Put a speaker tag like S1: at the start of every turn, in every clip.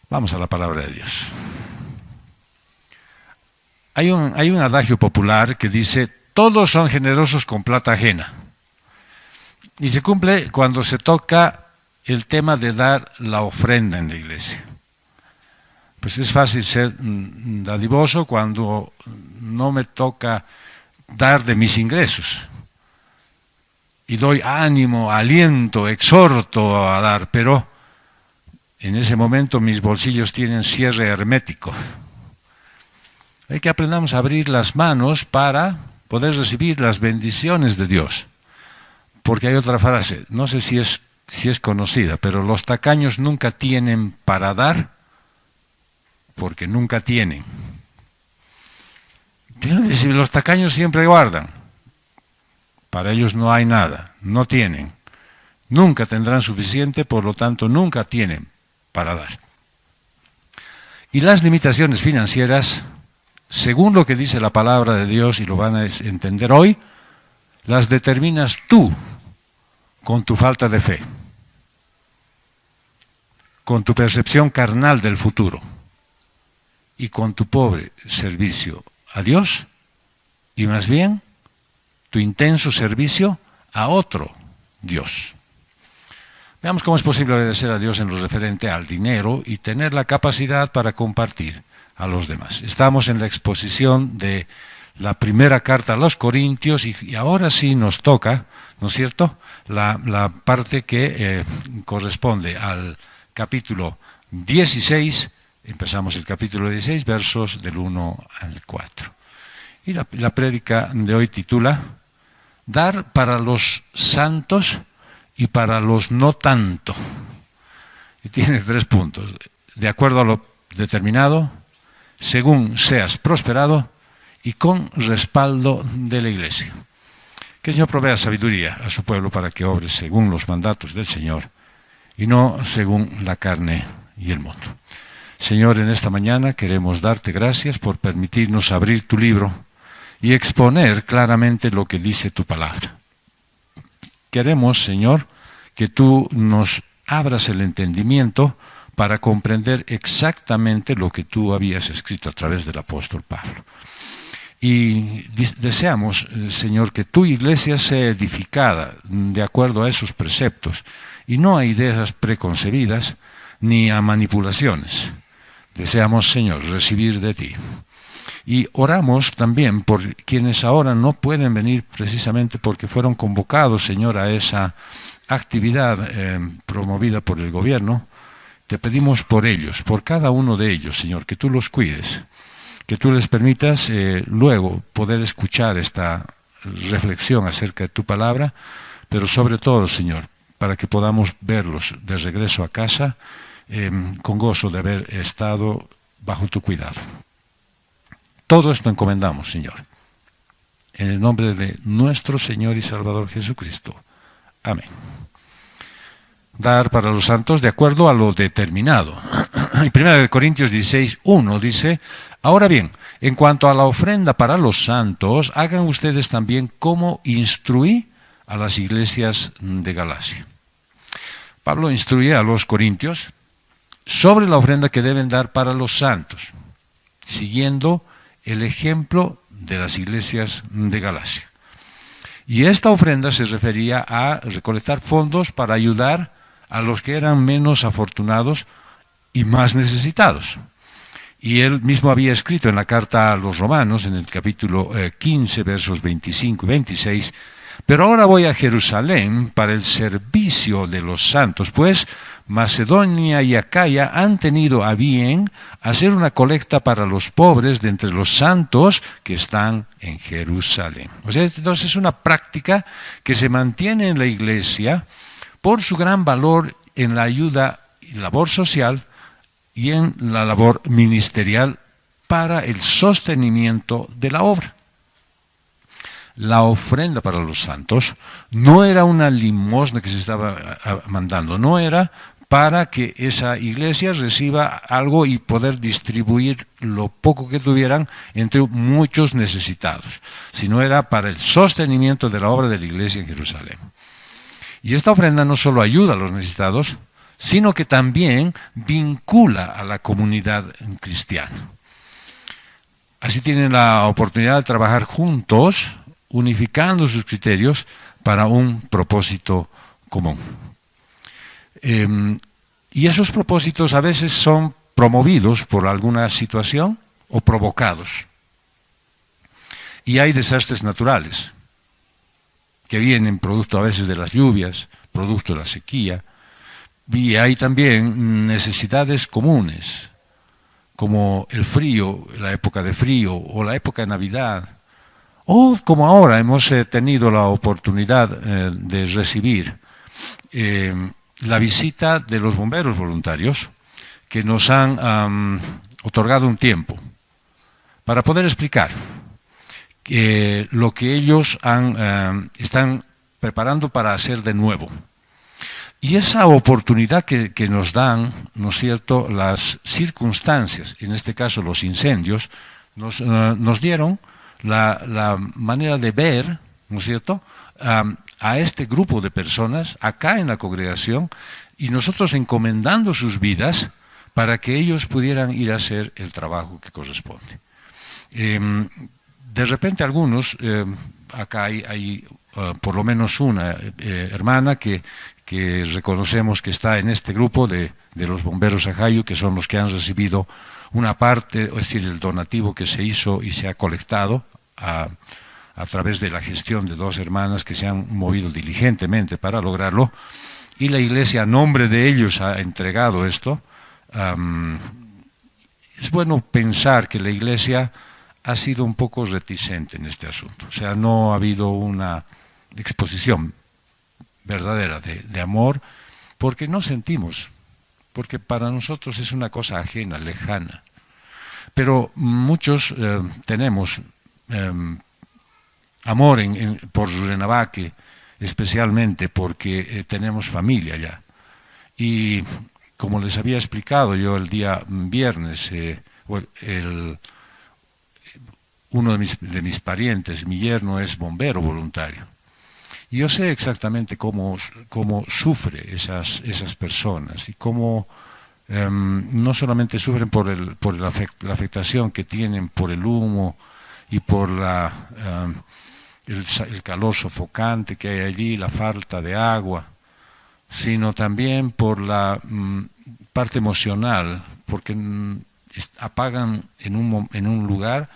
S1: Vamos a la palabra de Dios. Hay un adagio popular que dice: todos son generosos con plata ajena. Y se cumple cuando se toca el tema de dar la ofrenda en la iglesia. Pues es fácil ser dadivoso cuando no me toca dar de mis ingresos. Y doy ánimo, aliento, exhorto a dar, pero en ese momento mis bolsillos tienen cierre hermético. Hay que aprendamos a abrir las manos para poder recibir las bendiciones de Dios. Porque hay otra frase, no sé si es conocida, pero los tacaños nunca tienen para dar porque nunca tienen. Si los tacaños siempre guardan, para ellos no hay nada, no tienen. Nunca tendrán suficiente, por lo tanto nunca tienen para dar. Y las limitaciones financieras, según lo que dice la palabra de Dios, y lo van a entender hoy, las determinas tú con tu falta de fe, con tu percepción carnal del futuro y con tu pobre servicio a Dios, y más bien tu intenso servicio a otro Dios. Veamos cómo es posible obedecer a Dios en lo referente al dinero y tener la capacidad para compartir a los demás. Estamos en la exposición de la primera carta a los Corintios y ahora sí nos toca, ¿no es cierto?, la parte que corresponde al capítulo 16. Empezamos el capítulo 16, versos del 1 al 4. Y la prédica de hoy titula: Dar para los santos y para los no tanto. Y tiene 3 puntos. De acuerdo a lo determinado, según seas prosperado y con respaldo de la iglesia. Que el Señor provea sabiduría a su pueblo para que obre según los mandatos del Señor y no según la carne y el mundo. Señor, en esta mañana queremos darte gracias por permitirnos abrir tu libro y exponer claramente lo que dice tu palabra. Queremos, Señor, que tú nos abras el entendimiento para comprender exactamente lo que tú habías escrito a través del apóstol Pablo. Y deseamos, Señor, que tu iglesia sea edificada de acuerdo a esos preceptos y no a ideas preconcebidas ni a manipulaciones. Deseamos, Señor, recibir de ti. Y oramos también por quienes ahora no pueden venir precisamente porque fueron convocados, Señor, a esa actividad promovida por el gobierno. Te pedimos por ellos, por cada uno de ellos, Señor, que tú los cuides, que tú les permitas luego poder escuchar esta reflexión acerca de tu palabra, pero sobre todo, Señor, para que podamos verlos de regreso a casa con gozo de haber estado bajo tu cuidado. Todo esto encomendamos, Señor, en el nombre de nuestro Señor y Salvador Jesucristo. Amén. Dar para los santos de acuerdo a lo determinado. En 1 Corintios 16, 1 dice: ahora bien, en cuanto a la ofrenda para los santos, hagan ustedes también como instruí a las iglesias de Galacia. Pablo instruye a los corintios sobre la ofrenda que deben dar para los santos, siguiendo el ejemplo de las iglesias de Galacia. Y esta ofrenda se refería a recolectar fondos para ayudar a los que eran menos afortunados y más necesitados. Y él mismo había escrito en la carta a los romanos, en el capítulo 15, versos 25 y 26, pero ahora voy a Jerusalén para el servicio de los santos, pues Macedonia y Acaya han tenido a bien hacer una colecta para los pobres de entre los santos que están en Jerusalén. O sea, entonces es una práctica que se mantiene en la iglesia por su gran valor en la ayuda y labor social y en la labor ministerial para el sostenimiento de la obra. La ofrenda para los santos no era una limosna que se estaba mandando, no era para que esa iglesia reciba algo y poder distribuir lo poco que tuvieran entre muchos necesitados, sino era para el sostenimiento de la obra de la iglesia en Jerusalén. Y esta ofrenda no solo ayuda a los necesitados, sino que también vincula a la comunidad cristiana. Así tienen la oportunidad de trabajar juntos, unificando sus criterios para un propósito común. Y esos propósitos a veces son promovidos por alguna situación o provocados. Y hay desastres naturales que vienen producto a veces de las lluvias, producto de la sequía, y hay también necesidades comunes, como el frío, la época de frío, o la época de Navidad, o como ahora hemos tenido la oportunidad de recibir la visita de los bomberos voluntarios, que nos han otorgado un tiempo para poder explicar lo que ellos están preparando para hacer de nuevo. Y esa oportunidad que nos dan, ¿no es cierto?, las circunstancias, en este caso los incendios, nos dieron la manera de ver, ¿no es cierto?, a este grupo de personas acá en la congregación, y nosotros encomendando sus vidas para que ellos pudieran ir a hacer el trabajo que corresponde. De repente algunos, acá hay por lo menos una hermana que reconocemos que está en este grupo de los bomberos Ajayu, que son los que han recibido una parte, es decir, el donativo que se hizo y se ha colectado a través de la gestión de dos hermanas que se han movido diligentemente para lograrlo, y la iglesia a nombre de ellos ha entregado esto. Es bueno pensar que la iglesia ha sido un poco reticente en este asunto, o sea, no ha habido una exposición verdadera de amor, porque no sentimos, porque para nosotros es una cosa ajena, lejana. Pero muchos tenemos amor por Rurrenabaque, especialmente porque tenemos familia allá. Y como les había explicado yo el día viernes, uno de mis parientes, mi yerno, es bombero voluntario. Y yo sé exactamente cómo sufre esas personas y cómo no solamente sufren por la afectación que tienen por el humo y por el calor sofocante que hay allí, la falta de agua, sino también por la parte emocional, porque apagan en un lugar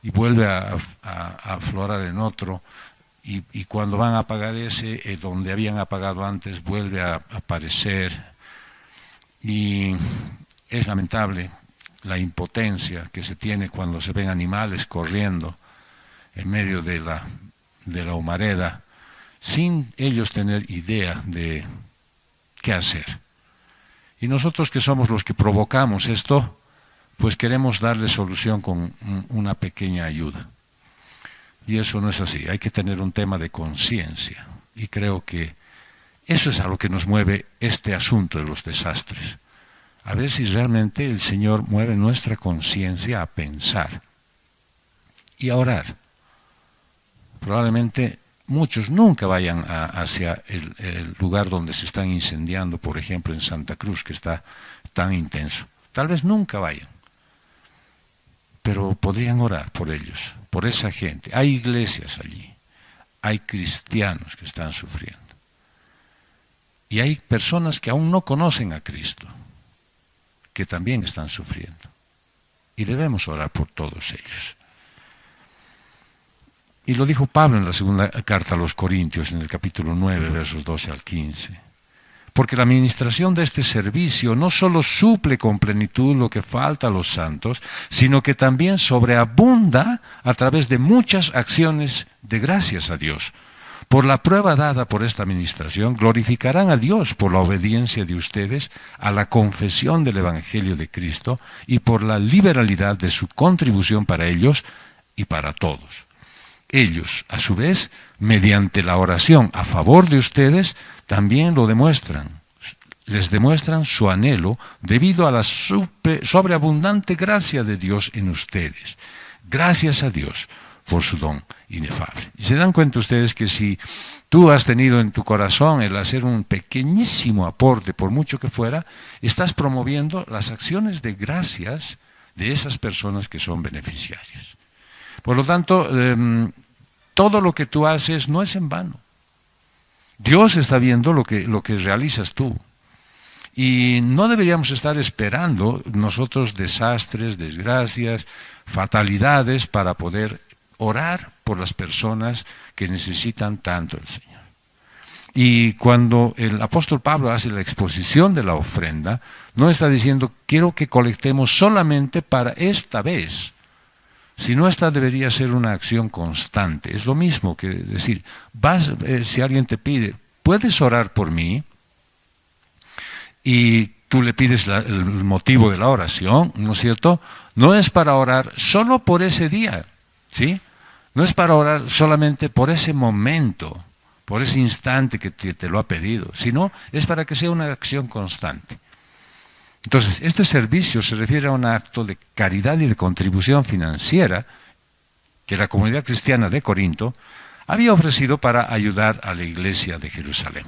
S1: y vuelve a aflorar en otro. Y cuando van a apagar ese, donde habían apagado antes, vuelve a aparecer. Y es lamentable la impotencia que se tiene cuando se ven animales corriendo en medio de la humareda, sin ellos tener idea de qué hacer. Y nosotros, que somos los que provocamos esto, pues queremos darle solución con una pequeña ayuda. Y eso no es así, hay que tener un tema de conciencia. Y creo que eso es a lo que nos mueve este asunto de los desastres. A ver si realmente el Señor mueve nuestra conciencia a pensar y a orar. Probablemente muchos nunca vayan hacia el lugar donde se están incendiando, por ejemplo en Santa Cruz, que está tan intenso. Tal vez nunca vayan. Pero podrían orar por ellos, por esa gente. Hay iglesias allí, hay cristianos que están sufriendo. Y hay personas que aún no conocen a Cristo, que también están sufriendo. Y debemos orar por todos ellos. Y lo dijo Pablo en la segunda carta a los Corintios, en el capítulo 9, versos 12 al 15. Porque la administración de este servicio no solo suple con plenitud lo que falta a los santos, sino que también sobreabunda a través de muchas acciones de gracias a Dios. Por la prueba dada por esta administración, glorificarán a Dios por la obediencia de ustedes a la confesión del Evangelio de Cristo y por la liberalidad de su contribución para ellos y para todos. Ellos, a su vez, mediante la oración a favor de ustedes, también lo demuestran. Les demuestran su anhelo debido a la sobreabundante gracia de Dios en ustedes. Gracias a Dios, por su don inefable. Y se dan cuenta ustedes que si tú has tenido en tu corazón el hacer un pequeñísimo aporte, por mucho que fuera, estás promoviendo las acciones de gracias de esas personas que son beneficiarias. Por lo tanto, todo lo que tú haces no es en vano. Dios está viendo lo que realizas tú. Y no deberíamos estar esperando nosotros desastres, desgracias, fatalidades para poder orar por las personas que necesitan tanto el Señor. Y cuando el apóstol Pablo hace la exposición de la ofrenda, no está diciendo, quiero que colectemos solamente para esta vez, sino esta debería ser una acción constante. Es lo mismo que decir, si alguien te pide, ¿puedes orar por mí? Y tú le pides el motivo de la oración, ¿no es cierto? No es para orar solo por ese día, ¿sí? No es para orar solamente por ese momento, por ese instante que te lo ha pedido, sino es para que sea una acción constante. Entonces, este servicio se refiere a un acto de caridad y de contribución financiera que la comunidad cristiana de Corinto había ofrecido para ayudar a la iglesia de Jerusalén.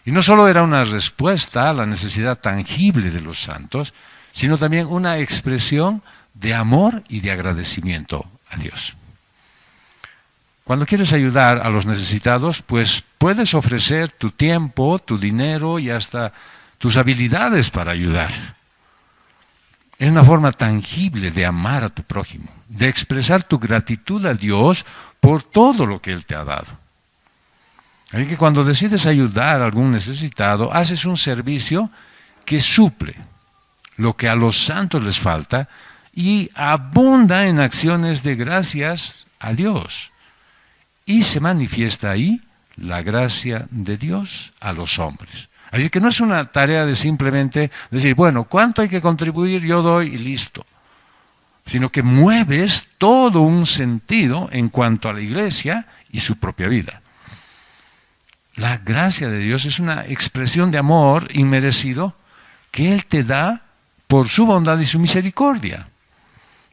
S1: Y no solo era una respuesta a la necesidad tangible de los santos, sino también una expresión de amor y de agradecimiento a Dios. Cuando quieres ayudar a los necesitados, pues puedes ofrecer tu tiempo, tu dinero y hasta tus habilidades para ayudar. Es una forma tangible de amar a tu prójimo, de expresar tu gratitud a Dios por todo lo que Él te ha dado. Así que cuando decides ayudar a algún necesitado, haces un servicio que suple lo que a los santos les falta y abunda en acciones de gracias a Dios. Y se manifiesta ahí la gracia de Dios a los hombres. Así que no es una tarea de simplemente decir, bueno, ¿cuánto hay que contribuir? Yo doy y listo. Sino que mueves todo un sentido en cuanto a la iglesia y su propia vida. La gracia de Dios es una expresión de amor inmerecido que Él te da por su bondad y su misericordia.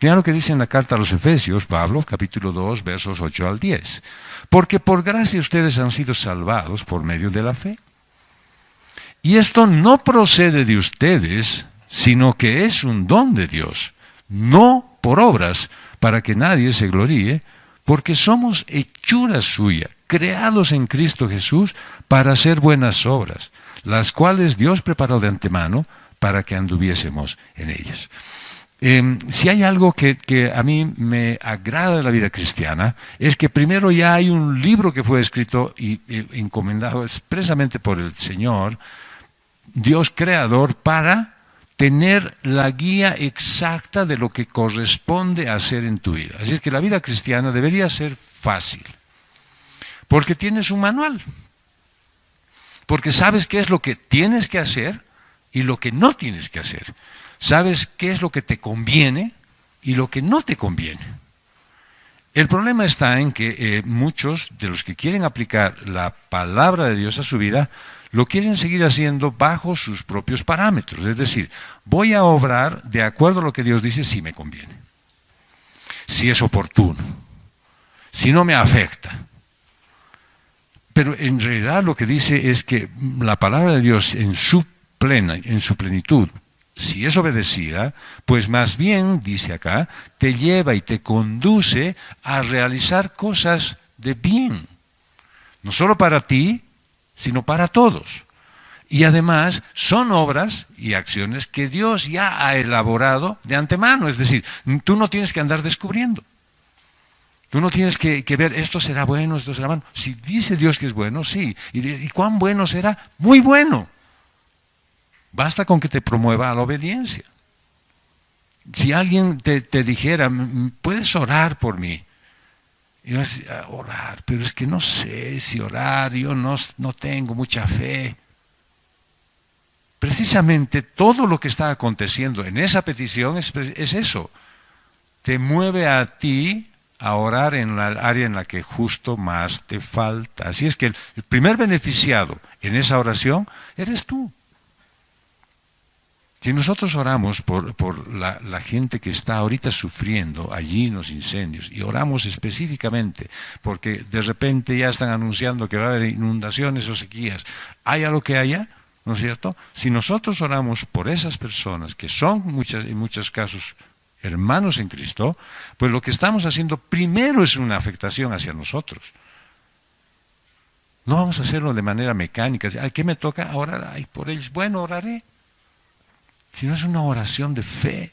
S1: Mira lo que dice en la carta a los Efesios, Pablo, capítulo 2, versos 8 al 10. Porque por gracia ustedes han sido salvados por medio de la fe. Y esto no procede de ustedes, sino que es un don de Dios, no por obras, para que nadie se gloríe, porque somos hechura suya, creados en Cristo Jesús para hacer buenas obras, las cuales Dios preparó de antemano para que anduviésemos en ellas. Si hay algo que a mí me agrada de la vida cristiana, es que primero ya hay un libro que fue escrito y encomendado expresamente por el Señor, Dios creador, para tener la guía exacta de lo que corresponde hacer en tu vida. Así es que la vida cristiana debería ser fácil, porque tienes un manual, porque sabes qué es lo que tienes que hacer y lo que no tienes que hacer. Sabes qué es lo que te conviene y lo que no te conviene. El problema está en que muchos de los que quieren aplicar la palabra de Dios a su vida, lo quieren seguir haciendo bajo sus propios parámetros. Es decir, voy a obrar de acuerdo a lo que Dios dice si me conviene, si es oportuno, si no me afecta. Pero en realidad lo que dice es que la palabra de Dios en su plenitud, si es obedecida, pues más bien, dice acá, te lleva y te conduce a realizar cosas de bien. No solo para ti, sino para todos. Y además son obras y acciones que Dios ya ha elaborado de antemano. Es decir, tú no tienes que andar descubriendo. Tú no tienes que ver, esto será bueno, esto será malo. Si dice Dios que es bueno, sí. ¿Y cuán bueno será? Muy bueno. Basta con que te promueva la obediencia. Si alguien te dijera, ¿puedes orar por mí? Y yo decía, orar, pero es que no sé si orar, yo no tengo mucha fe. Precisamente todo lo que está aconteciendo en esa petición es eso. Te mueve a ti a orar en la área en la que justo más te falta. Así es que el primer beneficiado en esa oración eres tú. Si nosotros oramos por la gente que está ahorita sufriendo allí en los incendios, y oramos específicamente porque de repente ya están anunciando que va a haber inundaciones o sequías, haya lo que haya, ¿no es cierto? Si nosotros oramos por esas personas que son en muchos casos hermanos en Cristo, pues lo que estamos haciendo primero es una afectación hacia nosotros. No vamos a hacerlo de manera mecánica. ¿Qué me toca? Orar por ellos. Bueno, oraré. Sino es una oración de fe,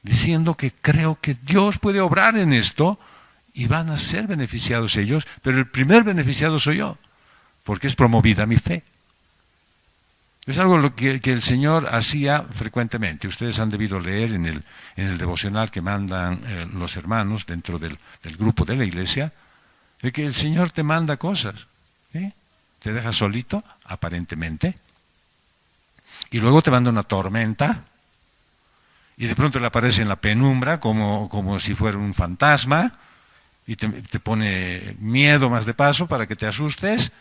S1: diciendo que creo que Dios puede obrar en esto y van a ser beneficiados ellos, pero el primer beneficiado soy yo, porque es promovida mi fe. Es algo que el Señor hacía frecuentemente. Ustedes han debido leer en el devocional que mandan los hermanos dentro del grupo de la iglesia, de que el Señor te manda cosas, ¿sí? Te deja solito, aparentemente, y luego te manda una tormenta, y de pronto le aparece en la penumbra como si fuera un fantasma, y te pone miedo más de paso para que te asustes.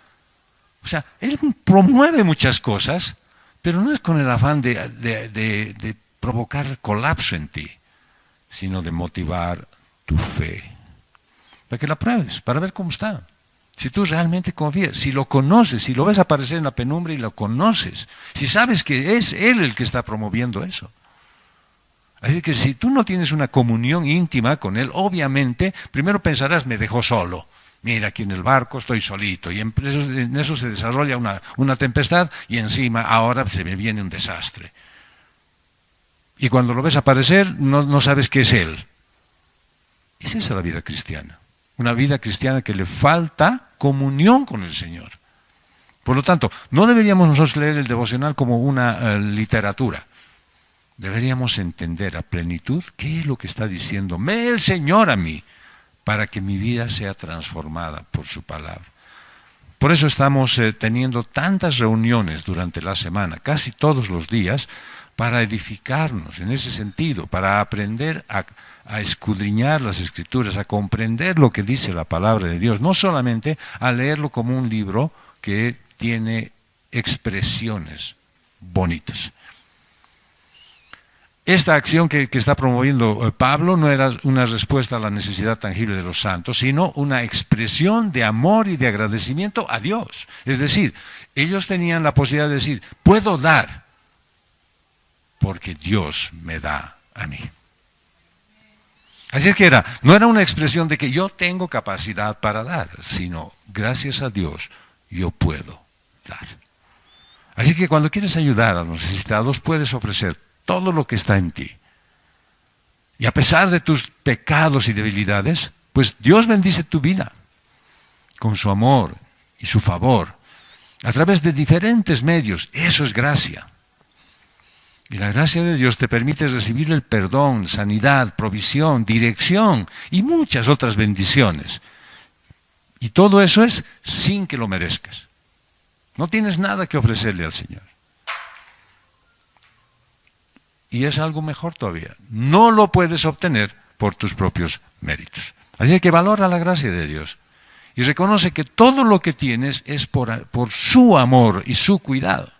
S1: O sea, Él promueve muchas cosas, pero no es con el afán de provocar colapso en ti, sino de motivar tu fe, para que la pruebes, para ver cómo está. Si tú realmente confías, si lo conoces, si lo ves aparecer en la penumbra y lo conoces, si sabes que es Él el que está promoviendo eso. Así que si tú no tienes una comunión íntima con Él, obviamente, primero pensarás, me dejó solo. Mira, aquí en el barco estoy solito, y en eso se desarrolla una tempestad, y encima ahora se me viene un desastre. Y cuando lo ves aparecer, no sabes qué es Él. Es esa la vida cristiana. Una vida cristiana que le falta comunión con el Señor. Por lo tanto, no deberíamos nosotros leer el devocional como una literatura. Deberíamos entender a plenitud qué es lo que está diciéndome el Señor a mí, para que mi vida sea transformada por su palabra. Por eso estamos teniendo tantas reuniones durante la semana, casi todos los días, para edificarnos en ese sentido, para aprender a escudriñar las Escrituras, a comprender lo que dice la palabra de Dios, no solamente a leerlo como un libro que tiene expresiones bonitas. Esta acción que está promoviendo Pablo no era una respuesta a la necesidad tangible de los santos, sino una expresión de amor y de agradecimiento a Dios. Es decir, ellos tenían la posibilidad de decir, puedo dar, porque Dios me da a mí. Así es que no era una expresión de que yo tengo capacidad para dar, sino gracias a Dios yo puedo dar. Así que cuando quieres ayudar a los necesitados, puedes ofrecer todo lo que está en ti. Y a pesar de tus pecados y debilidades, pues Dios bendice tu vida con su amor y su favor, a través de diferentes medios. Eso es gracia. Y la gracia de Dios te permite recibir el perdón, sanidad, provisión, dirección y muchas otras bendiciones. Y todo eso es sin que lo merezcas. No tienes nada que ofrecerle al Señor. Y es algo mejor todavía. No lo puedes obtener por tus propios méritos. Así que valora la gracia de Dios. Y reconoce que todo lo que tienes es por su amor y su cuidado.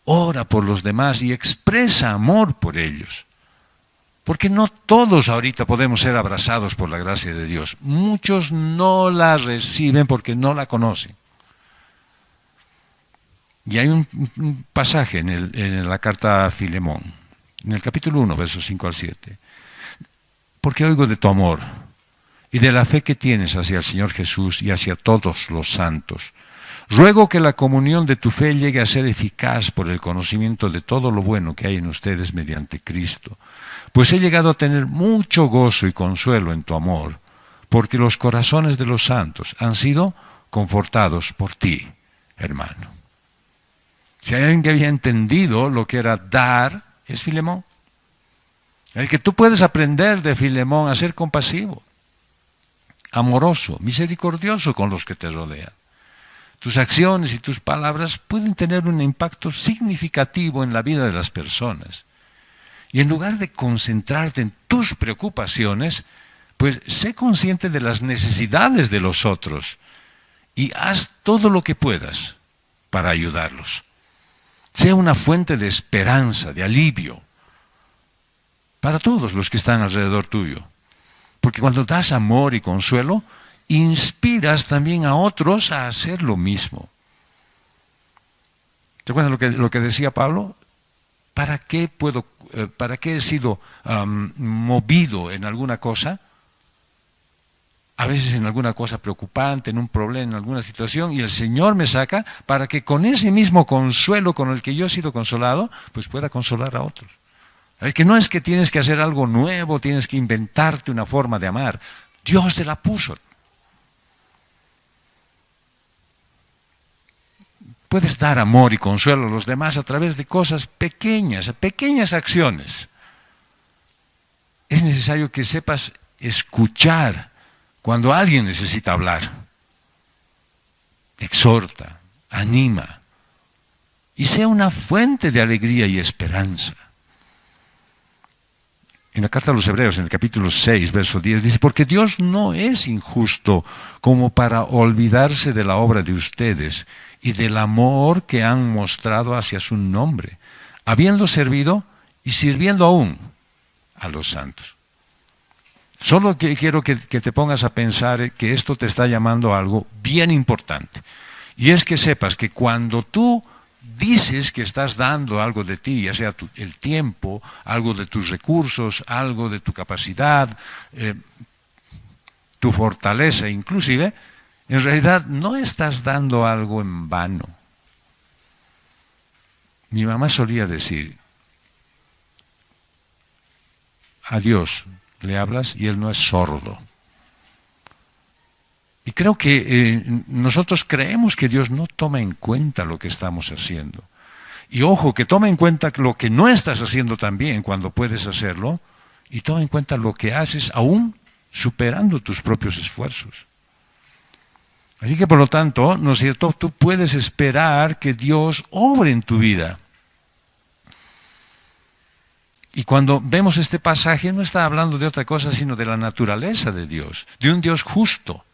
S1: Ora por los demás y expresa amor por ellos. Porque no todos ahorita podemos ser abrazados por la gracia de Dios. Muchos no la reciben porque no la conocen. Y hay un pasaje en la carta a Filemón, en el capítulo 1, versos 5 al 7. Porque oigo de tu amor y de la fe que tienes hacia el Señor Jesús y hacia todos los santos. Ruego que la comunión de tu fe llegue a ser eficaz por el conocimiento de todo lo bueno que hay en ustedes mediante Cristo. Pues he llegado a tener mucho gozo y consuelo en tu amor, porque los corazones de los santos han sido confortados por ti, hermano. Si hay alguien que había entendido lo que era dar, es Filemón. El que tú puedes aprender de Filemón a ser compasivo, amoroso, misericordioso con los que te rodean. Tus acciones y tus palabras pueden tener un impacto significativo en la vida de las personas. Y en lugar de concentrarte en tus preocupaciones, pues sé consciente de las necesidades de los otros y haz todo lo que puedas para ayudarlos. Sea una fuente de esperanza, de alivio, para todos los que están alrededor tuyo. Porque cuando das amor y consuelo, inspiras también a otros a hacer lo mismo. ¿Te acuerdas lo que decía Pablo? ¿Para qué he sido movido en alguna cosa? A veces en alguna cosa preocupante, en un problema, en alguna situación, y el Señor me saca para que con ese mismo consuelo con el que yo he sido consolado, pues pueda consolar a otros. Es que no es que tienes que hacer algo nuevo, tienes que inventarte una forma de amar. Dios te la puso. Puedes dar amor y consuelo a los demás a través de cosas pequeñas acciones. Es necesario que sepas escuchar cuando alguien necesita hablar. Exhorta, anima y sea una fuente de alegría y esperanza. En la carta a los Hebreos, en el capítulo 6, verso 10, dice, porque Dios no es injusto como para olvidarse de la obra de ustedes y del amor que han mostrado hacia su nombre, habiendo servido y sirviendo aún a los santos. Solo quiero que te pongas a pensar que esto te está llamando a algo bien importante. Y es que sepas que cuando tú dices que estás dando algo de ti, ya sea el tiempo, algo de tus recursos, algo de tu capacidad, tu fortaleza inclusive, en realidad no estás dando algo en vano. Mi mamá solía decir, a Dios le hablas y Él no es sordo. Y creo que nosotros creemos que Dios no toma en cuenta lo que estamos haciendo. Y ojo, que toma en cuenta lo que no estás haciendo también cuando puedes hacerlo, y toma en cuenta lo que haces aún superando tus propios esfuerzos. Así que por lo tanto, ¿no es cierto?, tú puedes esperar que Dios obre en tu vida. Y cuando vemos este pasaje no está hablando de otra cosa sino de la naturaleza de Dios, de un Dios justo.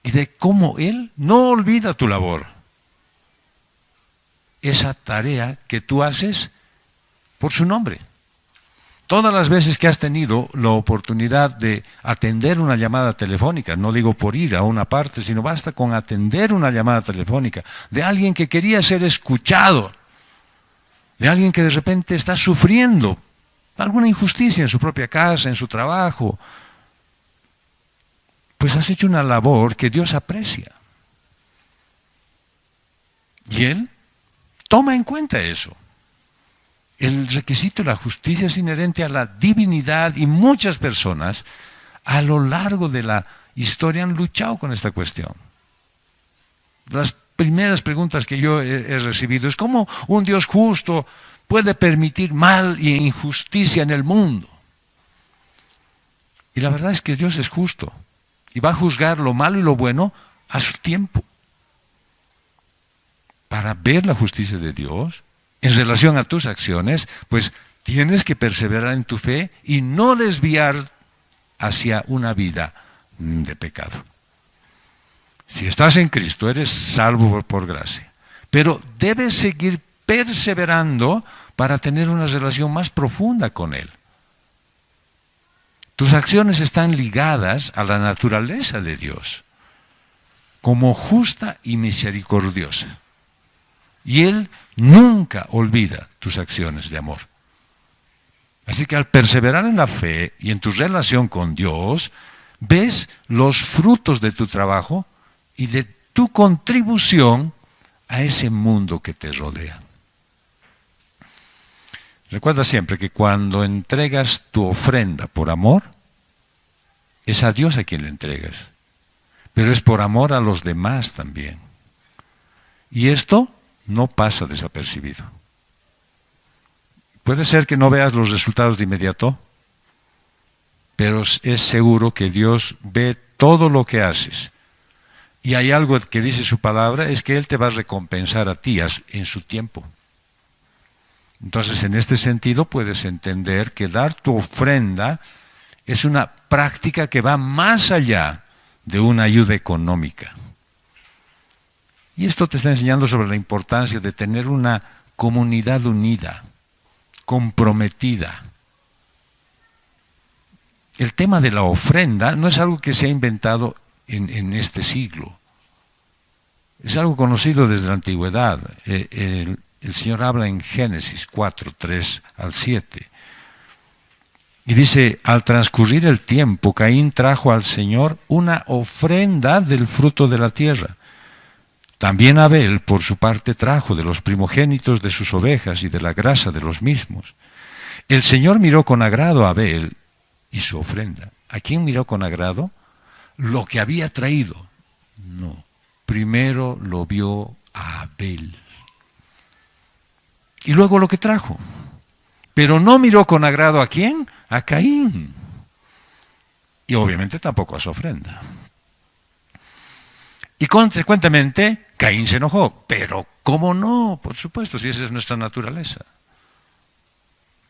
S1: Y de cómo Él no olvida tu labor. Esa tarea que tú haces por su nombre. Todas las veces que has tenido la oportunidad de atender una llamada telefónica, no digo por ir a una parte, sino basta con atender una llamada telefónica de alguien que quería ser escuchado, de alguien que de repente está sufriendo alguna injusticia en su propia casa, en su trabajo, pues has hecho una labor que Dios aprecia. Y Él toma en cuenta eso. El requisito de la justicia es inherente a la divinidad y muchas personas a lo largo de la historia han luchado con esta cuestión. Las primeras preguntas que yo he recibido es ¿cómo un Dios justo puede permitir mal e injusticia en el mundo? Y la verdad es que Dios es justo. Y va a juzgar lo malo y lo bueno a su tiempo. Para ver la justicia de Dios en relación a tus acciones, pues tienes que perseverar en tu fe y no desviar hacia una vida de pecado. Si estás en Cristo, eres salvo por gracia. Pero debes seguir perseverando para tener una relación más profunda con Él. Tus acciones están ligadas a la naturaleza de Dios, como justa y misericordiosa. Y Él nunca olvida tus acciones de amor. Así que al perseverar en la fe y en tu relación con Dios, ves los frutos de tu trabajo y de tu contribución a ese mundo que te rodea. Recuerda siempre que cuando entregas tu ofrenda por amor, es a Dios a quien le entregas, pero es por amor a los demás también. Y esto no pasa desapercibido. Puede ser que no veas los resultados de inmediato, pero es seguro que Dios ve todo lo que haces. Y hay algo que dice su palabra, es que Él te va a recompensar a ti en su tiempo. Entonces, en este sentido, puedes entender que dar tu ofrenda es una práctica que va más allá de una ayuda económica. Y esto te está enseñando sobre la importancia de tener una comunidad unida, comprometida. El tema de la ofrenda no es algo que se ha inventado en este siglo. Es algo conocido desde la antigüedad. El Señor habla en Génesis 4, 3 al 7. Y dice, al transcurrir el tiempo, Caín trajo al Señor una ofrenda del fruto de la tierra. También Abel, por su parte, trajo de los primogénitos de sus ovejas y de la grasa de los mismos. El Señor miró con agrado a Abel y su ofrenda. ¿A quién miró con agrado? Lo que había traído. No. Primero lo vio a Abel. Y luego lo que trajo. Pero no miró con agrado ¿a quién? A Caín. Y obviamente tampoco a su ofrenda. Y consecuentemente, Caín se enojó. Pero ¿cómo no? Por supuesto, si esa es nuestra naturaleza.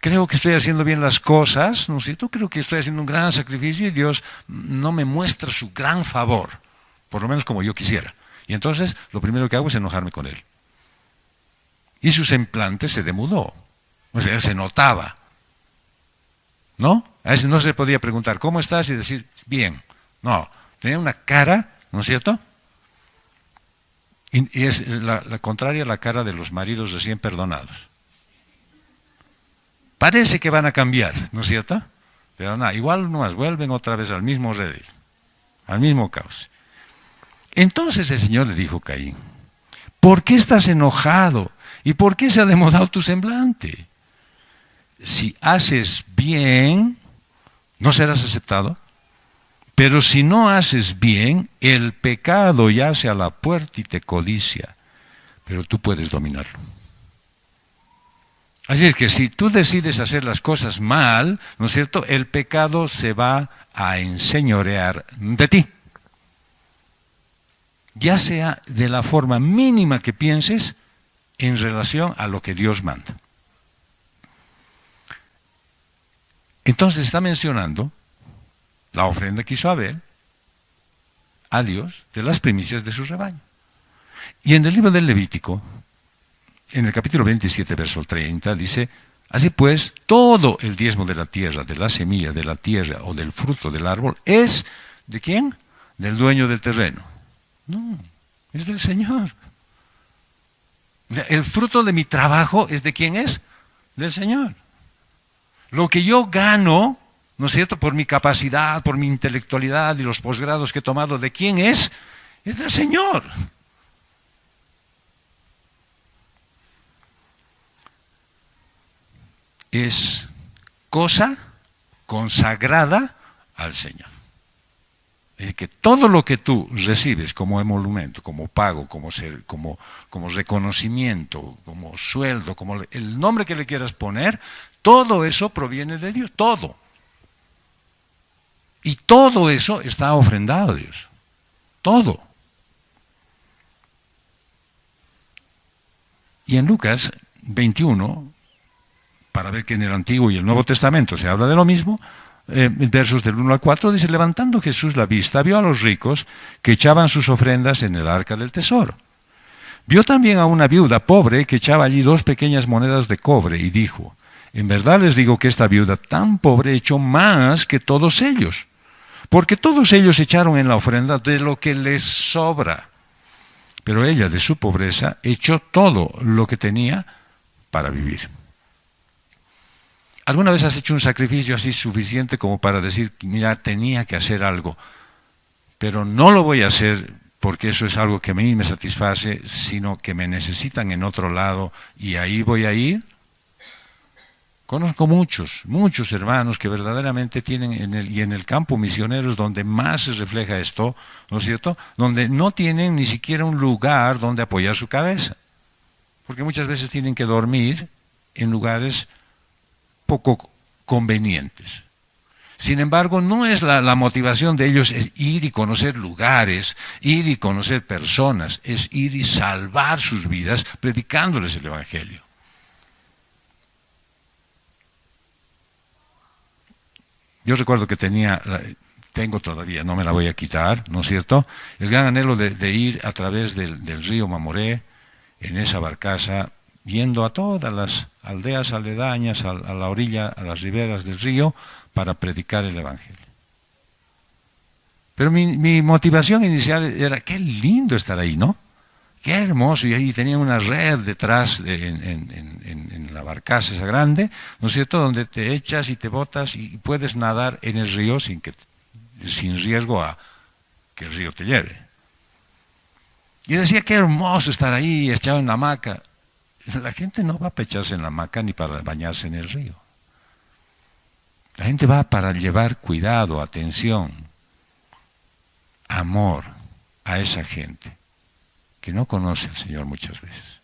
S1: Creo que estoy haciendo bien las cosas, ¿no es cierto? Creo que estoy haciendo un gran sacrificio y Dios no me muestra su gran favor, por lo menos como yo quisiera. Y entonces lo primero que hago es enojarme con él. Y su semblante se demudó. O sea, se notaba. ¿No? A ese no se le podía preguntar, ¿cómo estás? Y decir, bien. No, tenía una cara, ¿no es cierto? Y es la contraria a la cara de los maridos recién perdonados. Parece que van a cambiar, ¿no es cierto? Pero nada, igual nomás vuelven otra vez al mismo redil, al mismo caos. Entonces el Señor le dijo a Caín, ¿por qué estás enojado? ¿Y por qué se ha demudado tu semblante? Si haces bien, no serás aceptado. Pero si no haces bien, el pecado yace a la puerta y te codicia. Pero tú puedes dominarlo. Así es que si tú decides hacer las cosas mal, ¿no es cierto?, el pecado se va a enseñorear de ti. Ya sea de la forma mínima que pienses en relación a lo que Dios manda. Entonces está mencionando la ofrenda que hizo Abel a Dios de las primicias de su rebaño. Y en el libro del Levítico, en el capítulo 27, verso 30, dice, así pues, todo el diezmo de la tierra, de la semilla de la tierra o del fruto del árbol, ¿es de quién? Del dueño del terreno. No, es del Señor. O sea, el fruto de mi trabajo es de quién es? Del Señor. Lo que yo gano, ¿no es cierto?, por mi capacidad, por mi intelectualidad y los posgrados que he tomado, ¿de quién es? Es del Señor. Es cosa consagrada al Señor. Es decir, que todo lo que tú recibes como emolumento, como pago, como reconocimiento, como sueldo, como el nombre que le quieras poner, todo eso proviene de Dios, todo. Y todo eso está ofrendado a Dios. Todo. Y en Lucas 21, para ver que en el Antiguo y el Nuevo Testamento se habla de lo mismo, versos del 1 al 4, dice, levantando Jesús la vista, vio a los ricos que echaban sus ofrendas en el arca del tesoro. Vio también a una viuda pobre que echaba allí 2 pequeñas monedas de cobre y dijo, en verdad les digo que esta viuda tan pobre echó más que todos ellos, porque todos ellos echaron en la ofrenda de lo que les sobra. Pero ella de su pobreza echó todo lo que tenía para vivir. ¿Alguna vez has hecho un sacrificio así suficiente como para decir, mira, tenía que hacer algo, pero no lo voy a hacer porque eso es algo que a mí me satisface, sino que me necesitan en otro lado y ahí voy a ir? Conozco muchos hermanos que verdaderamente tienen, en el campo misioneros donde más se refleja esto, ¿no es cierto?, donde no tienen ni siquiera un lugar donde apoyar su cabeza, porque muchas veces tienen que dormir en lugares poco convenientes. Sin embargo, no es la motivación de ellos es ir y conocer lugares, ir y conocer personas, es ir y salvar sus vidas predicándoles el Evangelio. Yo recuerdo que tengo todavía, no me la voy a quitar, ¿no es cierto?, el gran anhelo de ir a través del río Mamoré en esa barcaza yendo a todas las aldeas aledañas, a la orilla, a las riberas del río, para predicar el Evangelio. Pero mi motivación inicial era, qué lindo estar ahí, ¿no? Qué hermoso, y ahí tenía una red detrás en la barcaza esa grande, ¿no es cierto?, donde te echas y te botas y puedes nadar en el río sin riesgo a que el río te lleve. Y decía, qué hermoso estar ahí, echado en la hamaca. La gente no va para echarse en la hamaca ni para bañarse en el río. La gente va para llevar cuidado, atención, amor a esa gente que no conoce al Señor muchas veces,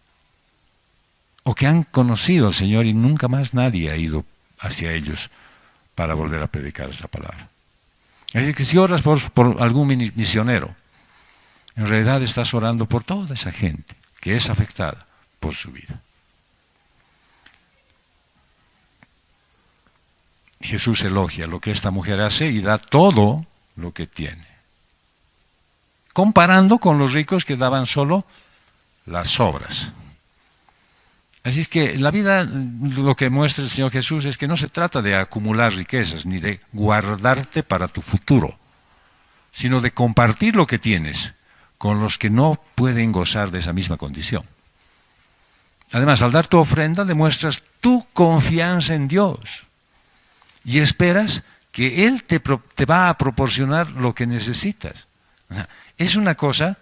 S1: o que han conocido al Señor y nunca más nadie ha ido hacia ellos para volver a predicar esa palabra. Así que si oras por algún misionero, en realidad estás orando por toda esa gente que es afectada por su vida. Jesús elogia lo que esta mujer hace y da todo lo que tiene, comparando con los ricos que daban solo las sobras. Así es que la vida, lo que muestra el Señor Jesús es que no se trata de acumular riquezas ni de guardarte para tu futuro, sino de compartir lo que tienes con los que no pueden gozar de esa misma condición. Además, al dar tu ofrenda demuestras tu confianza en Dios y esperas que Él te va a proporcionar lo que necesitas. Es una cosa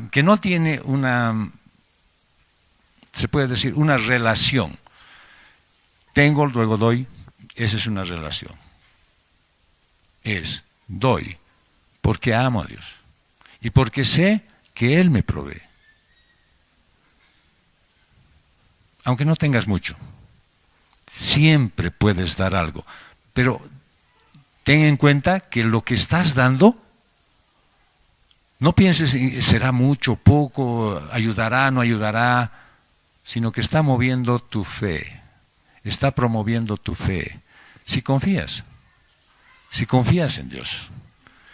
S1: que no tiene se puede decir, una relación. Tengo, luego doy, esa es una relación. Doy porque amo a Dios y porque sé que Él me provee. Aunque no tengas mucho, siempre puedes dar algo, pero ten en cuenta que lo que estás dando, no pienses será mucho, poco, ayudará, no ayudará, sino que está moviendo tu fe, está promoviendo tu fe. Si confías en Dios,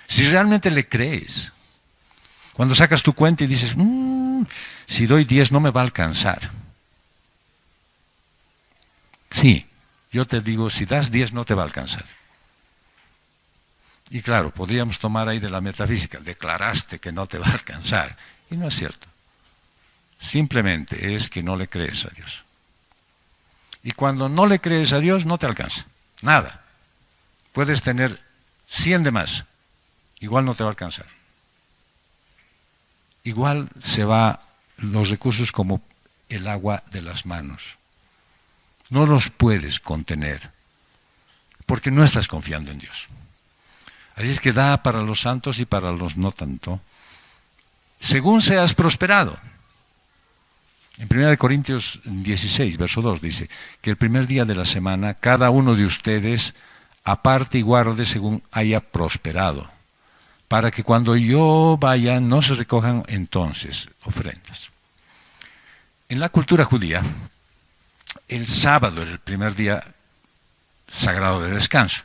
S1: si realmente le crees, cuando sacas tu cuenta y dices, si doy 10 no me va a alcanzar. Sí, yo te digo, si das 10 no te va a alcanzar. Y claro, podríamos tomar ahí de la metafísica, declaraste que no te va a alcanzar. Y no es cierto. Simplemente es que no le crees a Dios. Y cuando no le crees a Dios, no te alcanza. Nada. Puedes tener 100 de más. Igual no te va a alcanzar. Igual se va los recursos como el agua de las manos. No los puedes contener, porque no estás confiando en Dios. Así es que da para los santos y para los no tanto, según seas prosperado. En 1 Corintios 16, verso 2, dice que el primer día de la semana, cada uno de ustedes aparte y guarde según haya prosperado, para que cuando yo vaya no se recojan entonces ofrendas. En la cultura judía, el sábado era el primer día sagrado de descanso.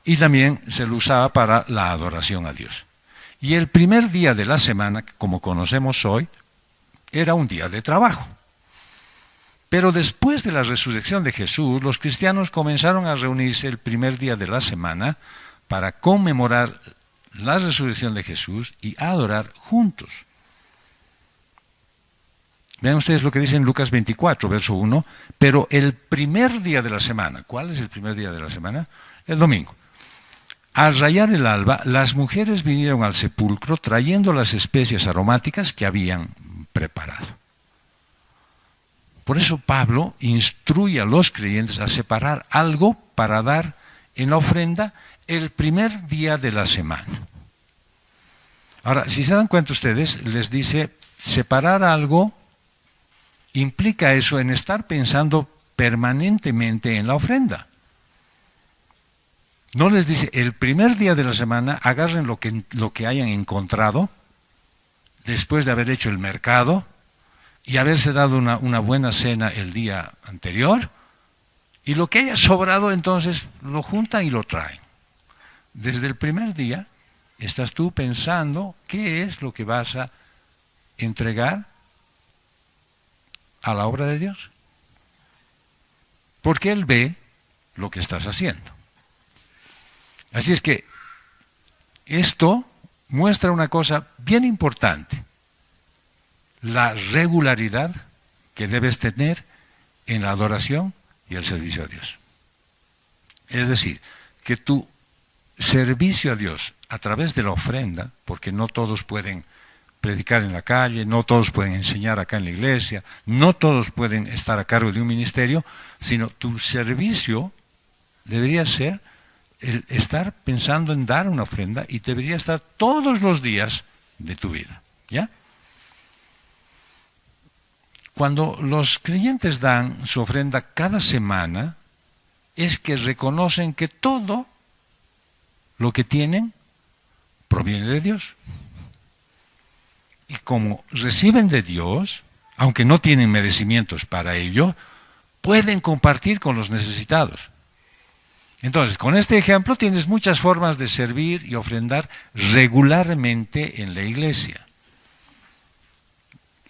S1: Y también se lo usaba para la adoración a Dios. Y el primer día de la semana, como conocemos hoy, era un día de trabajo. Pero después de la resurrección de Jesús, los cristianos comenzaron a reunirse el primer día de la semana para conmemorar la resurrección de Jesús y adorar juntos. Vean ustedes lo que dice en Lucas 24, verso 1, pero el primer día de la semana, ¿cuál es el primer día de la semana? El domingo. Al rayar el alba, las mujeres vinieron al sepulcro trayendo las especias aromáticas que habían preparado. Por eso Pablo instruye a los creyentes a separar algo para dar en la ofrenda el primer día de la semana. Ahora, si se dan cuenta ustedes, les dice, separar algo implica eso en estar pensando permanentemente en la ofrenda. No les dice, el primer día de la semana agarren lo que hayan encontrado después de haber hecho el mercado y haberse dado una buena cena el día anterior, y lo que haya sobrado entonces lo juntan y lo traen. Desde el primer día estás tú pensando qué es lo que vas a entregar a la obra de Dios. Porque Él ve lo que estás haciendo. Así es que esto muestra una cosa bien importante: la regularidad que debes tener en la adoración y el servicio a Dios. Es decir, que tu servicio a Dios a través de la ofrenda, porque no todos pueden predicar en la calle, no todos pueden enseñar acá en la iglesia, no todos pueden estar a cargo de un ministerio, sino tu servicio debería ser el estar pensando en dar una ofrenda, y debería estar todos los días de tu vida, ¿ya? Cuando los creyentes dan su ofrenda cada semana, es que reconocen que todo lo que tienen proviene de Dios. Y como reciben de Dios, aunque no tienen merecimientos para ello, pueden compartir con los necesitados. Entonces, con este ejemplo tienes muchas formas de servir y ofrendar regularmente en la iglesia.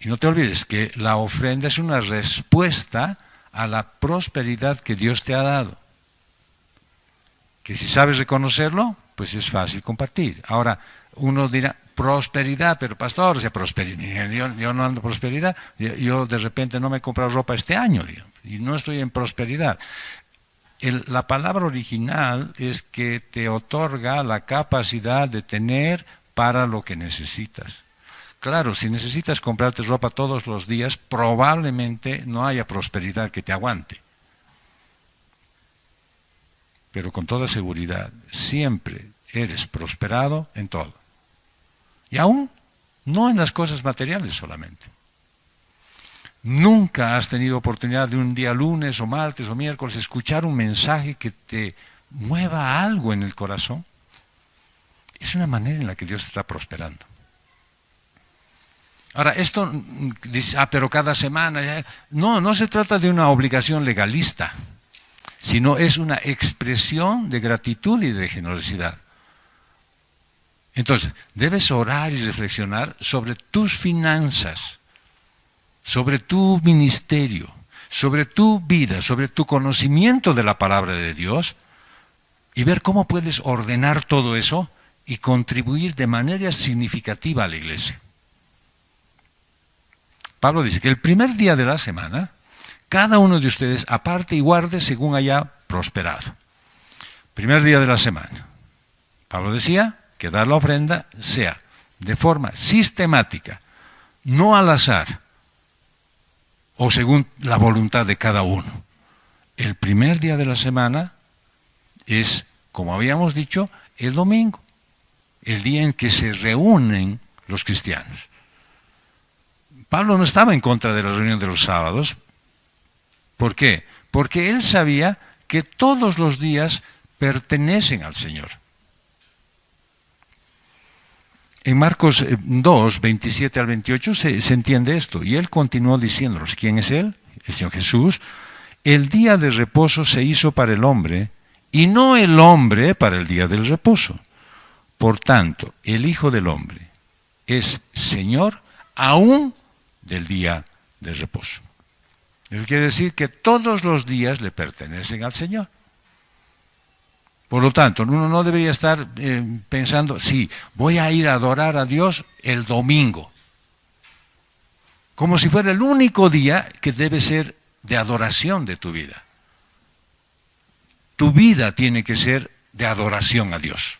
S1: Y no te olvides que la ofrenda es una respuesta a la prosperidad que Dios te ha dado. Que si sabes reconocerlo, pues es fácil compartir. Ahora, uno dirá, prosperidad, pero pastor, o sea, prosperidad, yo no ando en prosperidad, yo de repente no me he comprado ropa este año, digamos, y no estoy en prosperidad. La palabra original es que te otorga la capacidad de tener para lo que necesitas. Claro, si necesitas comprarte ropa todos los días, probablemente no haya prosperidad que te aguante. Pero con toda seguridad, siempre eres prosperado en todo. Y aún no en las cosas materiales solamente. Nunca has tenido oportunidad de un día lunes o martes o miércoles escuchar un mensaje que te mueva algo en el corazón. Es una manera en la que Dios está prosperando. Ahora, esto dice, pero cada semana. No se trata de una obligación legalista, sino es una expresión de gratitud y de generosidad. Entonces, debes orar y reflexionar sobre tus finanzas, sobre tu ministerio, sobre tu vida, sobre tu conocimiento de la palabra de Dios, y ver cómo puedes ordenar todo eso y contribuir de manera significativa a la iglesia. Pablo dice que el primer día de la semana, cada uno de ustedes aparte y guarde según haya prosperado. Primer día de la semana. Pablo decía que dar la ofrenda sea de forma sistemática, no al azar o según la voluntad de cada uno. El primer día de la semana es, como habíamos dicho, el domingo, el día en que se reúnen los cristianos. Pablo no estaba en contra de la reunión de los sábados. ¿Por qué? Porque él sabía que todos los días pertenecen al Señor. En Marcos 2, 27 al 28 se entiende esto, y él continuó diciéndonos, ¿quién es él? El Señor Jesús. El día de reposo se hizo para el hombre, y no el hombre para el día del reposo. Por tanto, el Hijo del Hombre es Señor aún del día del reposo. Eso quiere decir que todos los días le pertenecen al Señor. Por lo tanto, uno no debería estar pensando, sí, voy a ir a adorar a Dios el domingo, como si fuera el único día que debe ser de adoración de tu vida. Tu vida tiene que ser de adoración a Dios.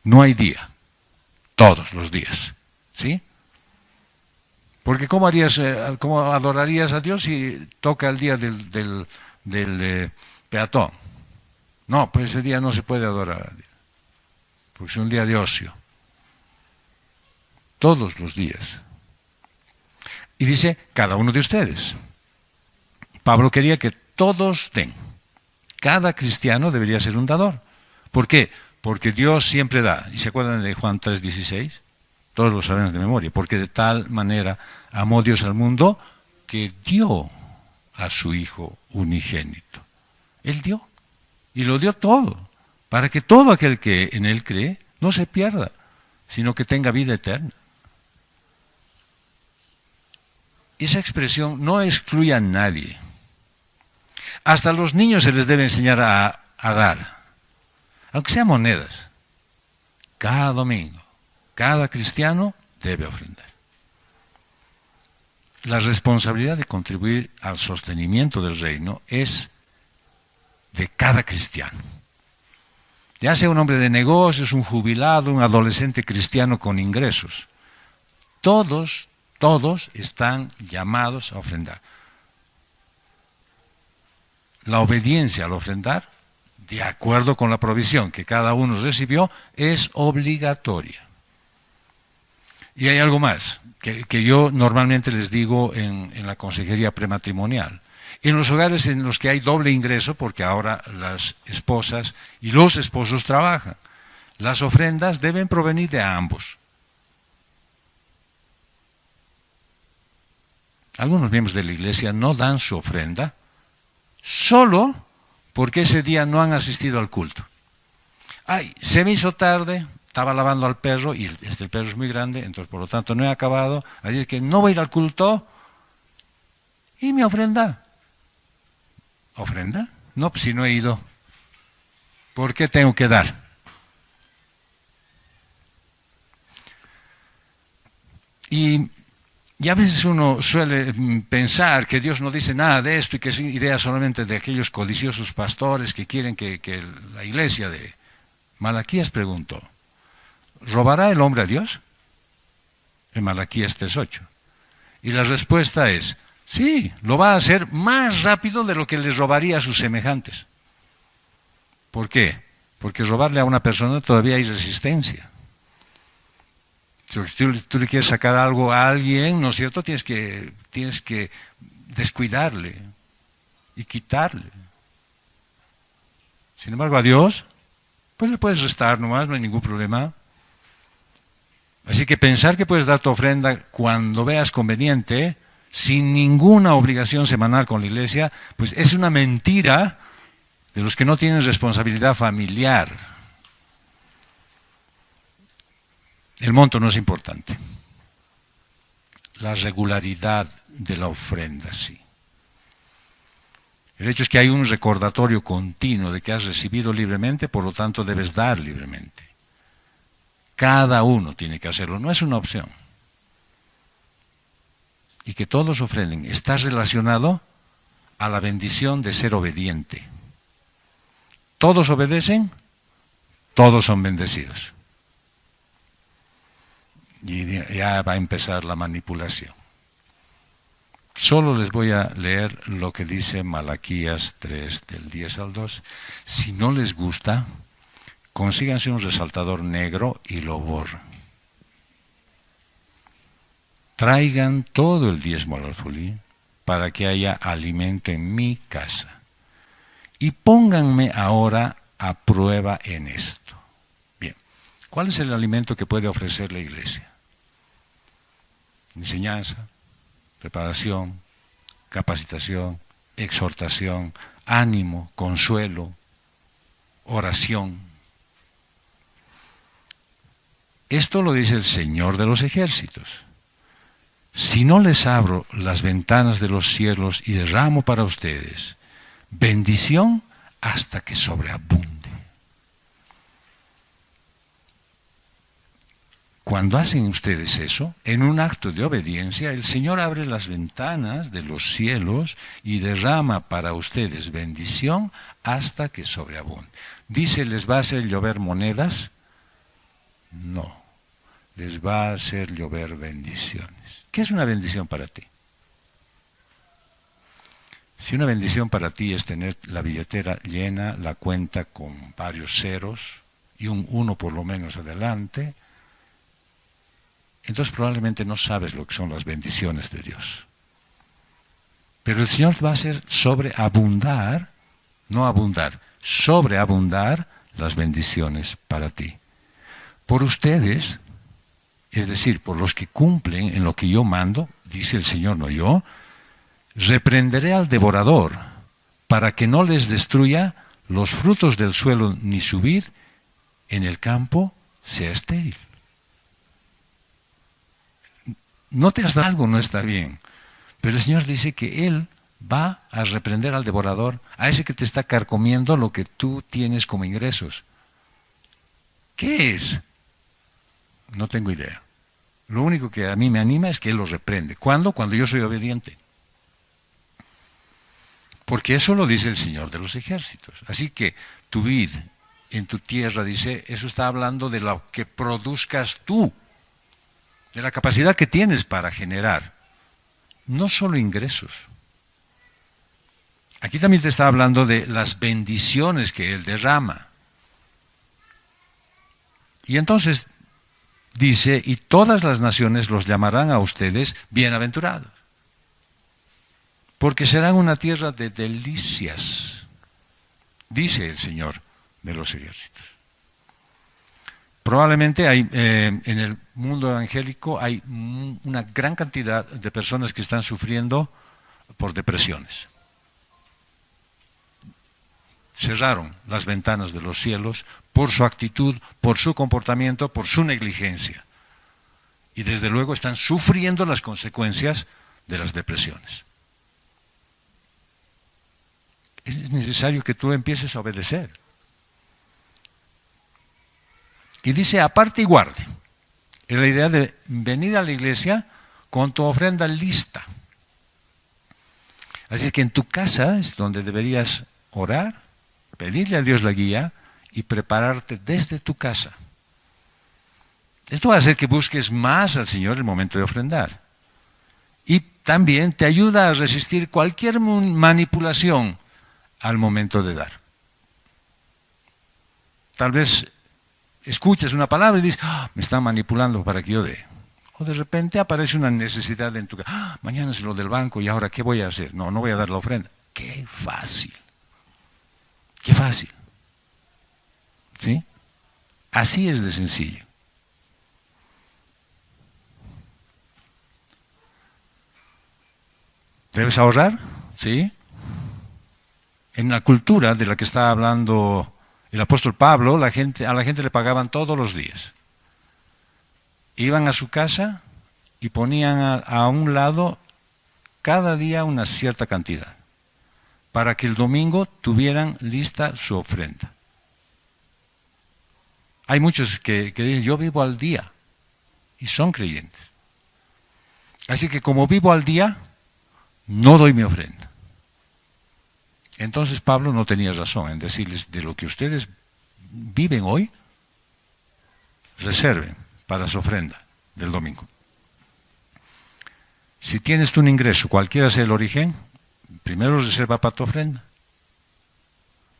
S1: No hay día, todos los días, ¿sí? Porque ¿cómo adorarías a Dios si toca el día del peatón? No, pues ese día no se puede adorar a Dios, porque es un día de ocio. Todos los días. Y dice, cada uno de ustedes. Pablo quería que todos den. Cada cristiano debería ser un dador. ¿Por qué? Porque Dios siempre da. ¿Y se acuerdan de Juan 3:16? Todos lo sabemos de memoria. Porque de tal manera amó Dios al mundo que dio a su Hijo unigénito. Él dio. Y lo dio todo. Para que todo aquel que en Él cree no se pierda, sino que tenga vida eterna. esa expresión no excluye a nadie. Hasta a los niños se les debe enseñar a dar, aunque sean monedas. Cada domingo, cada cristiano debe ofrendar. La responsabilidad de contribuir al sostenimiento del reino es de cada cristiano. Ya sea un hombre de negocios, un jubilado, un adolescente cristiano con ingresos. Todos están llamados a ofrendar. La obediencia al ofrendar, de acuerdo con la provisión que cada uno recibió, es obligatoria. Y hay algo más, que yo normalmente les digo en la consejería prematrimonial. En los hogares en los que hay doble ingreso, porque ahora las esposas y los esposos trabajan, las ofrendas deben provenir de ambos. Algunos miembros de la iglesia no dan su ofrenda solo porque ese día no han asistido al culto. Ay, se me hizo tarde, estaba lavando al perro y el perro es muy grande, entonces por lo tanto no he acabado, así es que no voy a ir al culto y mi ofrenda. ¿Ofrenda? No, pues si no he ido, ¿por qué tengo que dar? Y a veces uno suele pensar que Dios no dice nada de esto y que es idea solamente de aquellos codiciosos pastores que quieren que la iglesia de Malaquías preguntó, ¿robará el hombre a Dios? En Malaquías 3:8. Y la respuesta es, sí, lo va a hacer más rápido de lo que les robaría a sus semejantes. ¿Por qué? Porque robarle a una persona todavía hay resistencia. Si tú le quieres sacar algo a alguien, ¿no es cierto? Tienes que descuidarle y quitarle. Sin embargo, a Dios, pues le puedes restar nomás, no hay ningún problema. Así que pensar que puedes dar tu ofrenda cuando veas conveniente, sin ninguna obligación semanal con la iglesia, pues es una mentira de los que no tienen responsabilidad familiar. El monto no es importante. La regularidad de la ofrenda, sí. El hecho es que hay un recordatorio continuo de que has recibido libremente, por lo tanto debes dar libremente. Cada uno tiene que hacerlo, no es una opción. Y que todos ofrenden está relacionado a la bendición de ser obediente. Todos obedecen, todos son bendecidos. Y ya va a empezar la manipulación. Solo les voy a leer lo que dice Malaquías 3, del 10 al 2. Si no les gusta, consíganse un resaltador negro y lo borran. Traigan todo el diezmo al alfolí para que haya alimento en mi casa. Y pónganme ahora a prueba en esto. Bien, ¿cuál es el alimento que puede ofrecer la iglesia? Enseñanza, preparación, capacitación, exhortación, ánimo, consuelo, oración. Esto lo dice el Señor de los ejércitos. Si no les abro las ventanas de los cielos y derramo para ustedes bendición hasta que sobreabunde. Cuando hacen ustedes eso, en un acto de obediencia, el Señor abre las ventanas de los cielos y derrama para ustedes bendición hasta que sobreabunde. Dice, ¿les va a hacer llover monedas? No, les va a hacer llover bendiciones. ¿Qué es una bendición para ti? Si una bendición para ti es tener la billetera llena, la cuenta con varios ceros y un 1 por lo menos adelante, entonces probablemente no sabes lo que son las bendiciones de Dios. Pero el Señor va a hacer sobreabundar, no abundar, sobreabundar las bendiciones para ti. Por ustedes, es decir, por los que cumplen en lo que yo mando, dice el Señor, no yo, reprenderé al devorador para que no les destruya los frutos del suelo ni su vid en el campo sea estéril. ¿No te has dado algo? No está bien. Pero el Señor dice que Él va a reprender al devorador, a ese que te está carcomiendo lo que tú tienes como ingresos. ¿Qué es? No tengo idea. Lo único que a mí me anima es que Él los reprende. ¿Cuándo? Cuando yo soy obediente. Porque eso lo dice el Señor de los ejércitos. Así que tu vid en tu tierra, dice, eso está hablando de lo que produzcas tú, de la capacidad que tienes para generar, no solo ingresos. Aquí también te está hablando de las bendiciones que Él derrama. Y entonces dice, y todas las naciones los llamarán a ustedes bienaventurados, porque serán una tierra de delicias, dice el Señor de los ejércitos. Probablemente hay, en el mundo evangélico hay una gran cantidad de personas que están sufriendo por depresiones. Cerraron las ventanas de los cielos por su actitud, por su comportamiento, por su negligencia. Y desde luego están sufriendo las consecuencias de las depresiones. Es necesario que tú empieces a obedecer. Y dice, aparte y guarde. Es la idea de venir a la iglesia con tu ofrenda lista. Así que en tu casa es donde deberías orar, pedirle a Dios la guía y prepararte desde tu casa. Esto va a hacer que busques más al Señor en el momento de ofrendar. Y también te ayuda a resistir cualquier manipulación al momento de dar. Tal vez escuchas una palabra y dices, me están manipulando para que yo dé. O de repente aparece una necesidad en tu casa. Mañana es lo del banco y ahora ¿qué voy a hacer? No voy a dar la ofrenda. ¡Qué fácil! ¡Qué fácil! ¿Sí? Así es de sencillo. ¿Debes ahorrar? Sí. En la cultura de la que está hablando el apóstol Pablo, a la gente le pagaban todos los días. Iban a su casa y ponían a un lado cada día una cierta cantidad, para que el domingo tuvieran lista su ofrenda. Hay muchos que dicen, yo vivo al día, y son creyentes. Así que como vivo al día, no doy mi ofrenda. Entonces Pablo no tenía razón en decirles, de lo que ustedes viven hoy, reserven para su ofrenda del domingo. Si tienes tú un ingreso, cualquiera sea el origen, primero reserva para tu ofrenda,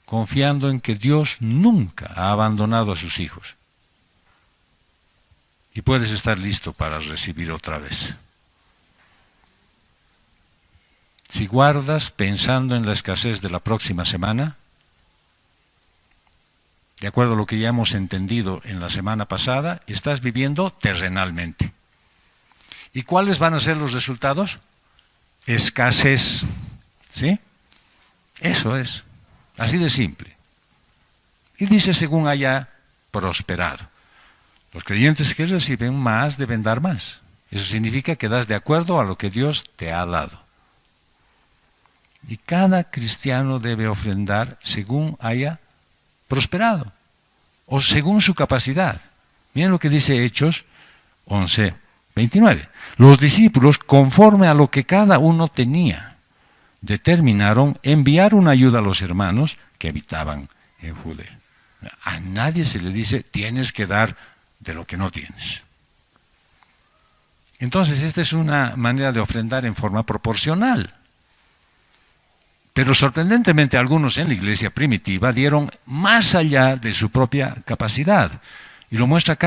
S1: confiando en que Dios nunca ha abandonado a sus hijos. Y puedes estar listo para recibir otra vez. Si guardas pensando en la escasez de la próxima semana, de acuerdo a lo que ya hemos entendido en la semana pasada, estás viviendo terrenalmente. ¿Y cuáles van a ser los resultados? Escasez. ¿Sí? Eso es. Así de simple. Y dice, según haya prosperado. Los creyentes que reciben más deben dar más. Eso significa que das de acuerdo a lo que Dios te ha dado. Y cada cristiano debe ofrendar según haya prosperado, o según su capacidad. Miren lo que dice Hechos 11:29. Los discípulos, conforme a lo que cada uno tenía, determinaron enviar una ayuda a los hermanos que habitaban en Judea. A nadie se le dice, tienes que dar de lo que no tienes. Entonces, esta es una manera de ofrendar en forma proporcional. Pero sorprendentemente algunos en la iglesia primitiva dieron más allá de su propia capacidad. Y lo muestra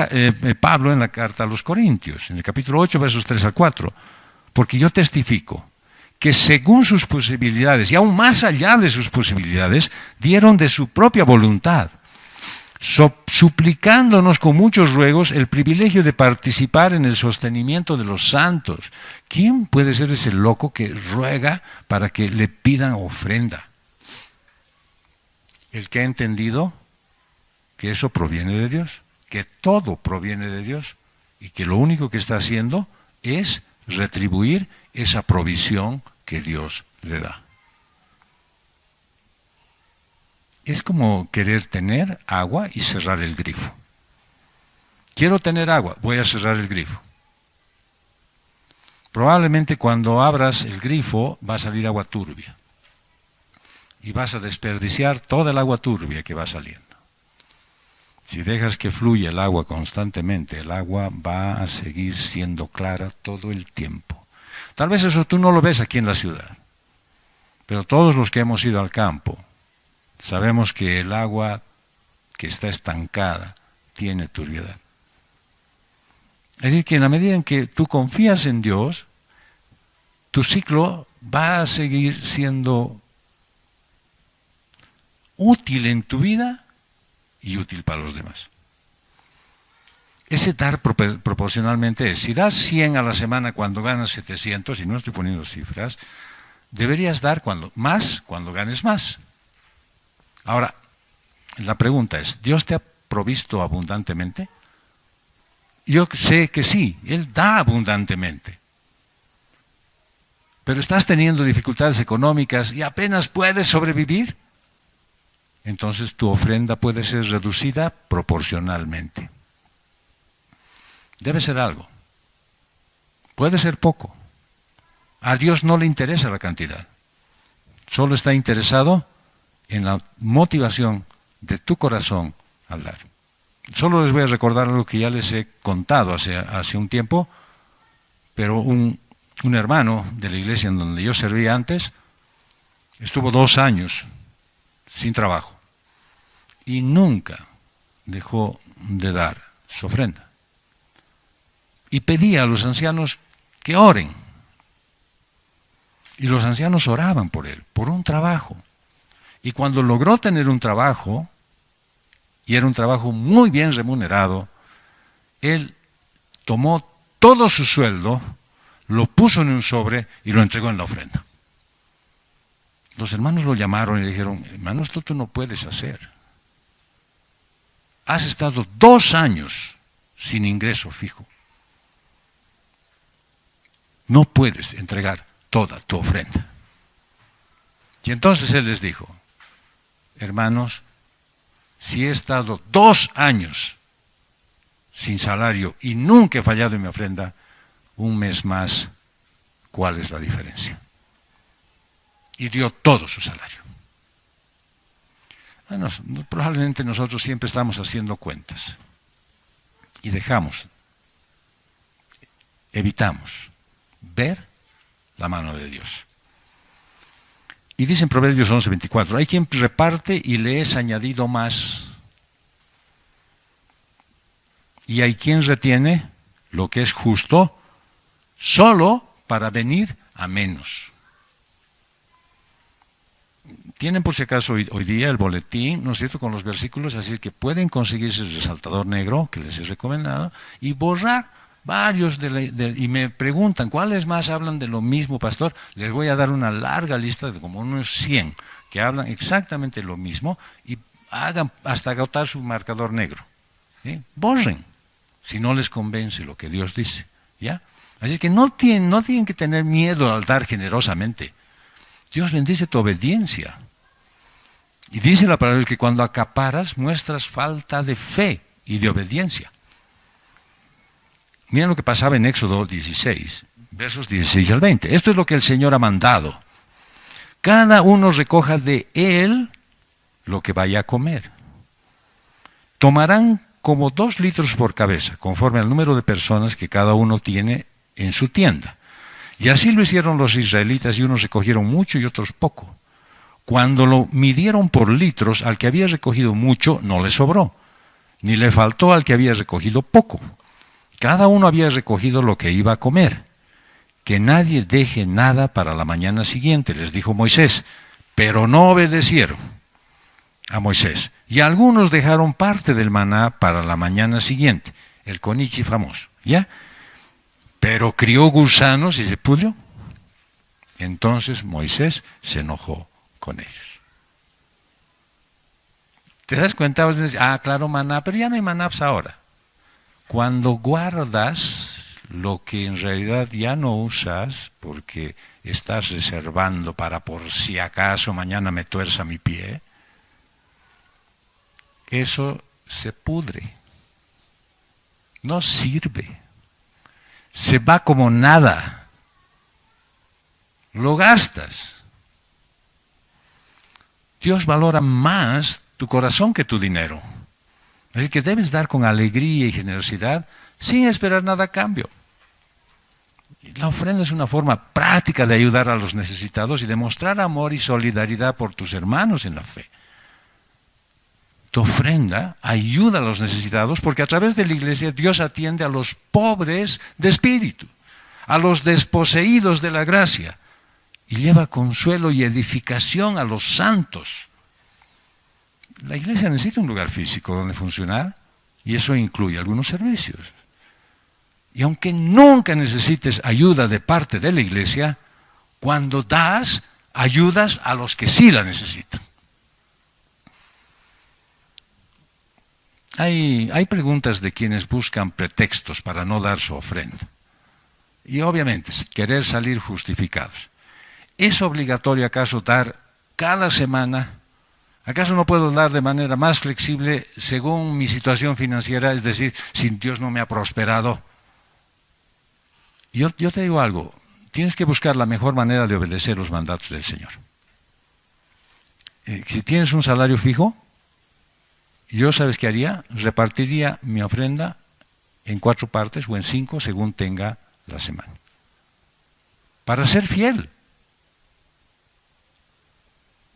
S1: Pablo en la carta a los Corintios, en el capítulo 8, versos 3 al 4. Porque yo testifico que según sus posibilidades, y aún más allá de sus posibilidades, dieron de su propia voluntad, suplicándonos con muchos ruegos el privilegio de participar en el sostenimiento de los santos. ¿Quién puede ser ese loco que ruega para que le pidan ofrenda? El que ha entendido que eso proviene de Dios, que todo proviene de Dios, y que lo único que está haciendo es retribuir esa provisión que Dios le da. Es como querer tener agua y cerrar el grifo. Quiero tener agua, voy a cerrar el grifo. Probablemente cuando abras el grifo va a salir agua turbia. Y vas a desperdiciar toda el agua turbia que va saliendo. Si dejas que fluya el agua constantemente, el agua va a seguir siendo clara todo el tiempo. Tal vez eso tú no lo ves aquí en la ciudad, pero todos los que hemos ido al campo sabemos que el agua que está estancada tiene turbiedad. Es decir, que en la medida en que tú confías en Dios, tu ciclo va a seguir siendo útil en tu vida y útil para los demás. Ese dar proporcionalmente es, si das 100 a la semana cuando ganas 700, y no estoy poniendo cifras, deberías dar cuando ganes más. Ahora, la pregunta es, ¿Dios te ha provisto abundantemente? Yo sé que sí, Él da abundantemente. Pero estás teniendo dificultades económicas y apenas puedes sobrevivir. Entonces tu ofrenda puede ser reducida proporcionalmente. Debe ser algo. Puede ser poco. A Dios no le interesa la cantidad. Solo está interesado en la motivación de tu corazón al dar. Solo les voy a recordar algo que ya les he contado hace un tiempo, pero un hermano de la iglesia en donde yo servía antes estuvo 2 años sin trabajo y nunca dejó de dar su ofrenda. Y pedía a los ancianos que oren. Y los ancianos oraban por él, por un trabajo. Y cuando logró tener un trabajo, y era un trabajo muy bien remunerado, él tomó todo su sueldo, lo puso en un sobre y lo entregó en la ofrenda. Los hermanos lo llamaron y le dijeron, hermano, esto tú no puedes hacer. Has estado 2 años sin ingreso fijo. No puedes entregar toda tu ofrenda. Y entonces él les dijo, hermanos, si he estado 2 años sin salario y nunca he fallado en mi ofrenda, un mes más, ¿cuál es la diferencia? Y dio todo su salario. Bueno, probablemente nosotros siempre estamos haciendo cuentas y evitamos ver la mano de Dios. Y dice en Proverbios 11:24, hay quien reparte y le es añadido más. Y hay quien retiene lo que es justo solo para venir a menos. Tienen por si acaso hoy día el boletín, ¿no es cierto?, con los versículos, así que pueden conseguirse el resaltador negro, que les he recomendado, y borrar varios y me preguntan, ¿cuáles más hablan de lo mismo, pastor? Les voy a dar una larga lista de como unos 100 que hablan exactamente lo mismo y hagan hasta agotar su marcador negro. ¿Sí? Borren, si no les convence lo que Dios dice. ¿Ya? Así que no tienen que tener miedo al dar generosamente. Dios bendice tu obediencia. Y dice la palabra que cuando acaparas muestras falta de fe y de obediencia. Miren lo que pasaba en Éxodo 16, versos 16 al 20. Esto es lo que el Señor ha mandado. Cada uno recoja de él lo que vaya a comer. Tomarán como 2 litros por cabeza, conforme al número de personas que cada uno tiene en su tienda. Y así lo hicieron los israelitas, y unos recogieron mucho y otros poco. Cuando lo midieron por litros, al que había recogido mucho no le sobró, ni le faltó al que había recogido poco. Cada uno había recogido lo que iba a comer. Que nadie deje nada para la mañana siguiente, les dijo Moisés, pero no obedecieron a Moisés. Y algunos dejaron parte del maná para la mañana siguiente, el conichi famoso, ¿ya? Pero crió gusanos y se pudrió. Entonces Moisés se enojó con ellos. ¿Te das cuenta? Vas a decir, claro, maná, pero ya no hay manás ahora. Cuando guardas lo que en realidad ya no usas porque estás reservando para por si acaso mañana me tuerza mi pie, eso se pudre, no sirve, se va como nada, lo gastas. Dios valora más tu corazón que tu dinero. Así que debes dar con alegría y generosidad sin esperar nada a cambio. La ofrenda es una forma práctica de ayudar a los necesitados y demostrar amor y solidaridad por tus hermanos en la fe. Tu ofrenda ayuda a los necesitados porque a través de la iglesia Dios atiende a los pobres de espíritu, a los desposeídos de la gracia y lleva consuelo y edificación a los santos. La iglesia necesita un lugar físico donde funcionar y eso incluye algunos servicios. Y aunque nunca necesites ayuda de parte de la iglesia, cuando das, ayudas a los que sí la necesitan. Hay preguntas de quienes buscan pretextos para no dar su ofrenda. Y obviamente, querer salir justificados. ¿Es obligatorio acaso dar cada semana? ¿Acaso no puedo dar de manera más flexible según mi situación financiera? Es decir, si Dios no me ha prosperado. Yo te digo algo, tienes que buscar la mejor manera de obedecer los mandatos del Señor. Si tienes un salario fijo, yo, ¿sabes qué haría? Repartiría mi ofrenda en 4 partes o en 5 según tenga la semana. Para ser fiel.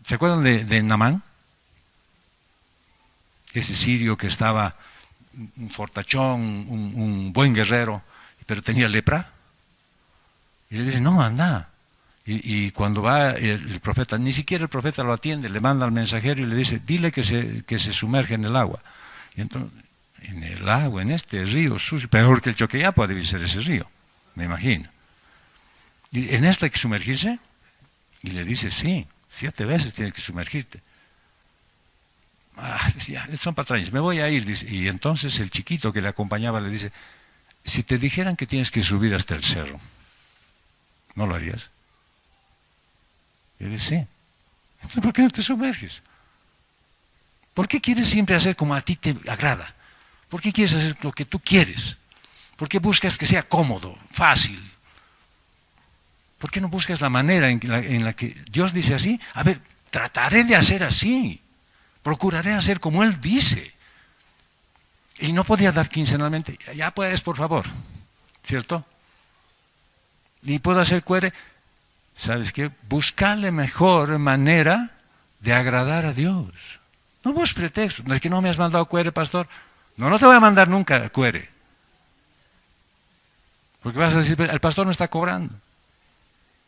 S1: ¿Se acuerdan de Naamán? Ese sirio que estaba un fortachón, un buen guerrero, pero tenía lepra. Y le dice, no, anda. Y cuando va el profeta, ni siquiera el profeta lo atiende, le manda al mensajero y le dice, dile que se sumerge en el agua. Y entonces, en el agua, en este río sucio, peor que el Choqueyapo debe ser ese río, me imagino. Y en esto hay que sumergirse. Y le dice, sí, 7 veces tienes que sumergirte. Ya, son patrañas, me voy a ir, dice. Y entonces el chiquito que le acompañaba le dice, si te dijeran que tienes que subir hasta el cerro, ¿no lo harías? Y él dice, sí. Entonces, ¿por qué no te sumerges? ¿Por qué quieres siempre hacer como a ti te agrada? ¿Por qué quieres hacer lo que tú quieres? ¿Por qué buscas que sea cómodo, fácil? ¿Por qué no buscas la manera en la que Dios dice así? A ver, trataré de hacer así. Procuraré hacer como Él dice. Y no podía dar quincenalmente. Ya puedes, por favor. ¿Cierto? Y puedo hacer cuere. ¿Sabes qué? Buscarle mejor manera de agradar a Dios. No busques pretextos. No es que no me has mandado cuere, pastor. No te voy a mandar nunca cuere. Porque vas a decir, el pastor no está cobrando.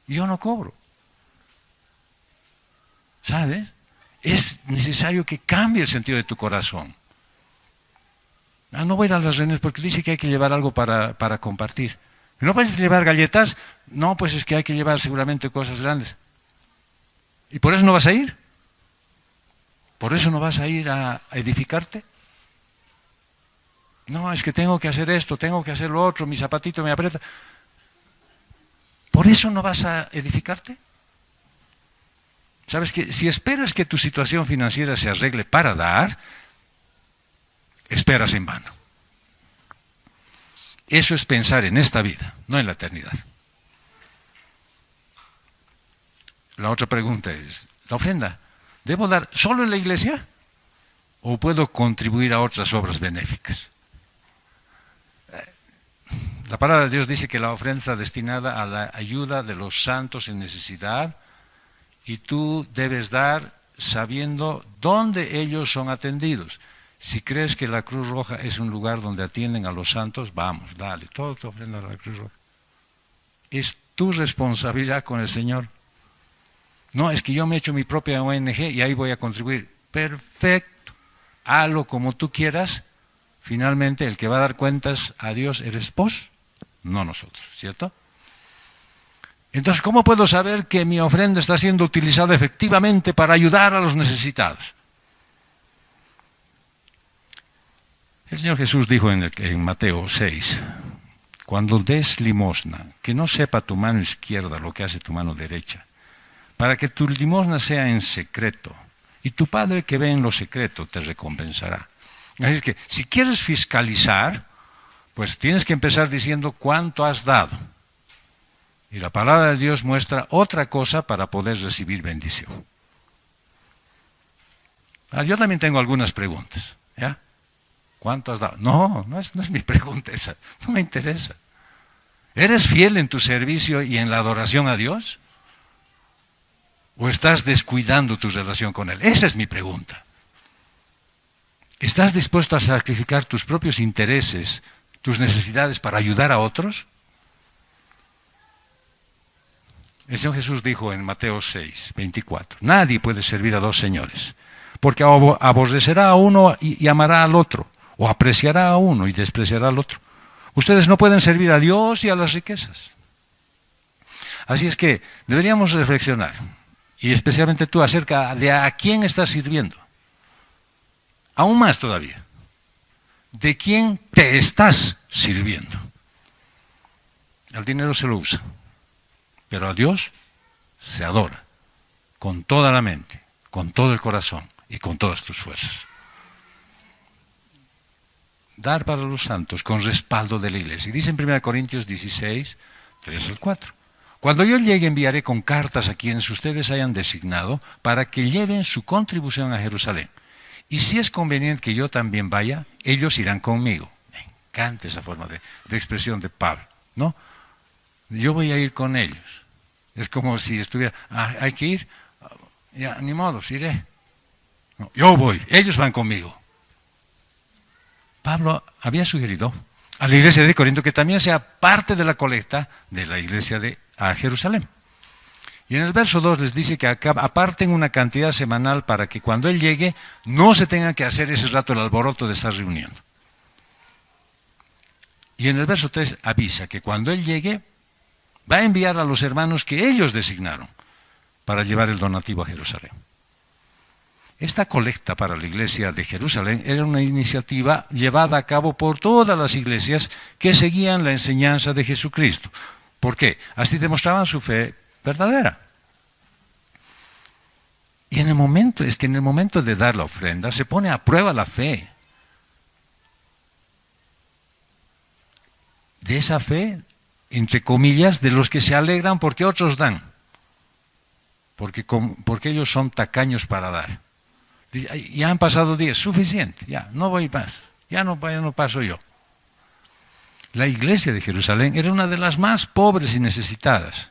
S1: Y yo no cobro. ¿Sabes? Es necesario que cambie el sentido de tu corazón. No voy a ir a las reuniones porque dice que hay que llevar algo para compartir. ¿No puedes llevar galletas? No, pues es que hay que llevar seguramente cosas grandes. ¿Y por eso no vas a ir? ¿Por eso no vas a ir a edificarte? No, es que tengo que hacer esto, tengo que hacer lo otro, mi zapatito me aprieta. ¿Por eso no vas a edificarte? ¿Sabes que si esperas que tu situación financiera se arregle para dar, esperas en vano? Eso es pensar en esta vida, no en la eternidad. La otra pregunta es, ¿la ofrenda debo dar solo en la iglesia o puedo contribuir a otras obras benéficas? La palabra de Dios dice que la ofrenda está destinada a la ayuda de los santos en necesidad y tú debes dar sabiendo dónde ellos son atendidos. Si crees que la Cruz Roja es un lugar donde atienden a los santos, vamos, dale, todo tu ofrenda a la Cruz Roja. Es tu responsabilidad con el Señor. No, es que yo me he hecho mi propia ONG y ahí voy a contribuir. Perfecto, hazlo como tú quieras. Finalmente, el que va a dar cuentas a Dios eres vos, no nosotros, ¿cierto? Entonces, ¿cómo puedo saber que mi ofrenda está siendo utilizada efectivamente para ayudar a los necesitados? El Señor Jesús dijo en Mateo 6, cuando des limosna, que no sepa tu mano izquierda lo que hace tu mano derecha, para que tu limosna sea en secreto, y tu Padre que ve en lo secreto te recompensará. Así es que, si quieres fiscalizar, pues tienes que empezar diciendo cuánto has dado. Y la palabra de Dios muestra otra cosa para poder recibir bendición. Yo también tengo algunas preguntas, ¿ya? ¿Cuánto has dado? No es mi pregunta esa, no me interesa. ¿Eres fiel en tu servicio y en la adoración a Dios? ¿O estás descuidando tu relación con Él? Esa es mi pregunta. ¿Estás dispuesto a sacrificar tus propios intereses, tus necesidades para ayudar a otros? El Señor Jesús dijo en Mateo 6, 24, nadie puede servir a dos señores, porque aborrecerá a uno y amará al otro, o apreciará a uno y despreciará al otro. Ustedes no pueden servir a Dios y a las riquezas. Así es que deberíamos reflexionar, y especialmente tú, acerca de a quién estás sirviendo. Aún más todavía, ¿de quién te estás sirviendo? El dinero se lo usa, pero a Dios se adora con toda la mente, con todo el corazón y con todas tus fuerzas. Dar para los santos con respaldo de la iglesia. Y dice en 1 Corintios 16, 3 al 4. Cuando yo llegue enviaré con cartas a quienes ustedes hayan designado para que lleven su contribución a Jerusalén. Y si es conveniente que yo también vaya, ellos irán conmigo. Me encanta esa forma de expresión de Pablo, ¿no? Yo voy a ir con ellos. Es como si estuviera, hay que ir, ya, ni modo, iré. No, yo voy, ellos van conmigo. Pablo había sugerido a la iglesia de Corinto que también sea parte de la colecta de la iglesia de Jerusalén. Y en el verso 2 les dice que aparten una cantidad semanal para que cuando él llegue no se tenga que hacer ese rato el alboroto de estar reuniendo. Y en el verso 3 avisa que cuando él llegue va a enviar a los hermanos que ellos designaron para llevar el donativo a Jerusalén. Esta colecta para la iglesia de Jerusalén era una iniciativa llevada a cabo por todas las iglesias que seguían la enseñanza de Jesucristo. ¿Por qué? Así demostraban su fe verdadera. Y en el momento de dar la ofrenda se pone a prueba la fe. De esa fe, entre comillas, de los que se alegran porque otros dan. Porque ellos son tacaños para dar. Ya han pasado días, suficiente, ya, no voy más, ya no paso yo. La iglesia de Jerusalén era una de las más pobres y necesitadas.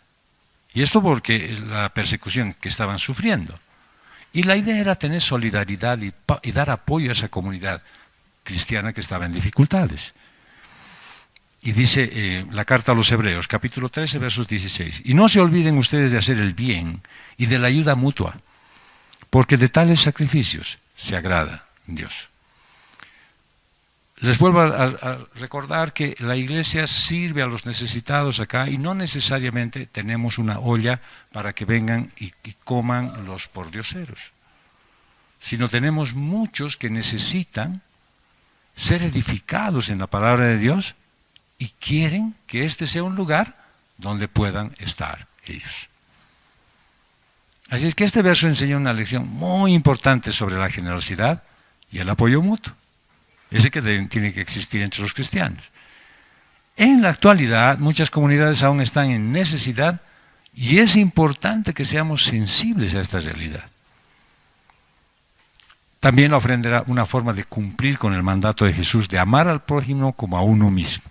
S1: Y esto porque la persecución que estaban sufriendo. Y la idea era tener solidaridad y dar apoyo a esa comunidad cristiana que estaba en dificultades. Y dice la carta a los Hebreos, capítulo 13, versos 16. Y no se olviden ustedes de hacer el bien y de la ayuda mutua, porque de tales sacrificios se agrada Dios. Les vuelvo a recordar que la iglesia sirve a los necesitados acá y no necesariamente tenemos una olla para que vengan y coman los pordioseros, sino tenemos muchos que necesitan ser edificados en la palabra de Dios y quieren que este sea un lugar donde puedan estar ellos. Así es que este verso enseña una lección muy importante sobre la generosidad y el apoyo mutuo. Ese que tiene que existir entre los cristianos. En la actualidad, muchas comunidades aún están en necesidad y es importante que seamos sensibles a esta realidad. También la ofrenda era una forma de cumplir con el mandato de Jesús de amar al prójimo como a uno mismo.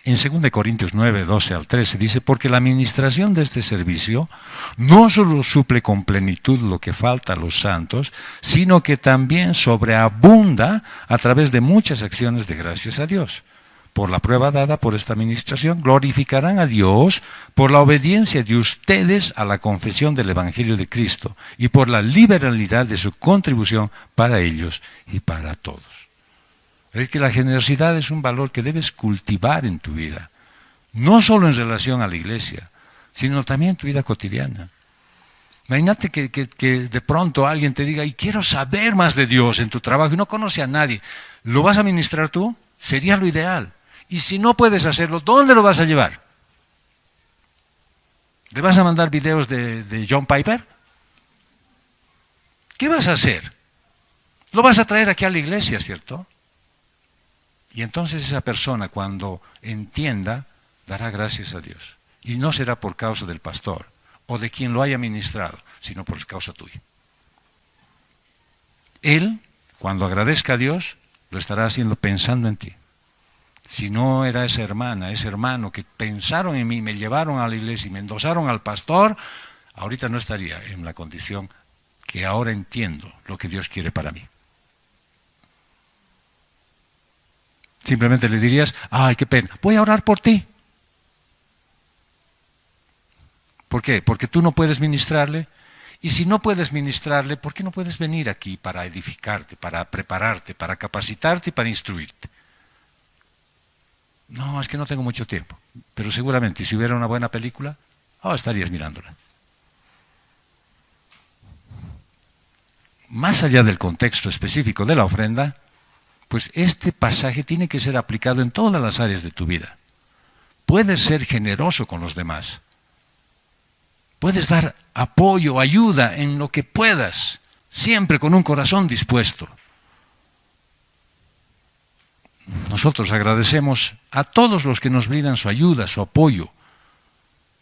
S1: En 2 Corintios 9, 12 al 13 dice, porque la administración de este servicio no solo suple con plenitud lo que falta a los santos, sino que también sobreabunda a través de muchas acciones de gracias a Dios. Por la prueba dada por esta administración, glorificarán a Dios por la obediencia de ustedes a la confesión del Evangelio de Cristo y por la liberalidad de su contribución para ellos y para todos. Es que la generosidad es un valor que debes cultivar en tu vida, no solo en relación a la iglesia, sino también en tu vida cotidiana. Imagínate que de pronto alguien te diga, y quiero saber más de Dios en tu trabajo, y no conoce a nadie. ¿Lo vas a ministrar tú? Sería lo ideal. Y si no puedes hacerlo, ¿dónde lo vas a llevar? ¿Le vas a mandar videos de John Piper? ¿Qué vas a hacer? Lo vas a traer aquí a la iglesia, ¿cierto? Y entonces esa persona, cuando entienda, dará gracias a Dios. Y no será por causa del pastor o de quien lo haya ministrado, sino por causa tuya. Él, cuando agradezca a Dios, lo estará haciendo pensando en ti. Si no era esa hermana, ese hermano que pensaron en mí, me llevaron a la iglesia y me endosaron al pastor, ahorita no estaría en la condición que ahora entiendo lo que Dios quiere para mí. Simplemente le dirías, ay, qué pena, voy a orar por ti. ¿Por qué? Porque tú no puedes ministrarle. Y si no puedes ministrarle, ¿por qué no puedes venir aquí para edificarte, para prepararte, para capacitarte y para instruirte? No, es que no tengo mucho tiempo. Pero seguramente si hubiera una buena película, estarías mirándola. Más allá del contexto específico de la ofrenda, pues este pasaje tiene que ser aplicado en todas las áreas de tu vida. Puedes ser generoso con los demás. Puedes dar apoyo, ayuda en lo que puedas, siempre con un corazón dispuesto. Nosotros agradecemos a todos los que nos brindan su ayuda, su apoyo,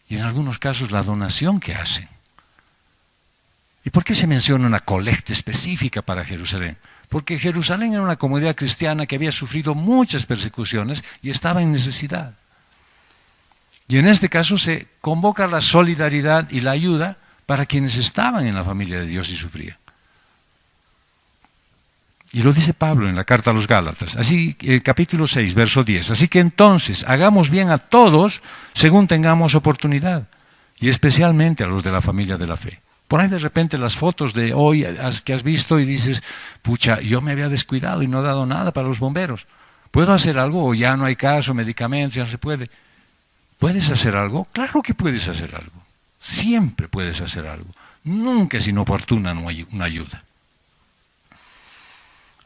S1: y en algunos casos la donación que hacen. ¿Y por qué se menciona una colecta específica para Jerusalén? Porque Jerusalén era una comunidad cristiana que había sufrido muchas persecuciones y estaba en necesidad. Y en este caso se convoca la solidaridad y la ayuda para quienes estaban en la familia de Dios y sufrían. Y lo dice Pablo en la carta a los Gálatas, así, capítulo 6, verso 10. Así que entonces hagamos bien a todos según tengamos oportunidad, y especialmente a los de la familia de la fe. Por ahí de repente las fotos de hoy que has visto y dices, pucha, yo me había descuidado y no he dado nada para los bomberos. ¿Puedo hacer algo? O ya no hay caso, medicamentos, ya no se puede. ¿Puedes hacer algo? Claro que puedes hacer algo. Siempre puedes hacer algo. Nunca es inoportuna una ayuda.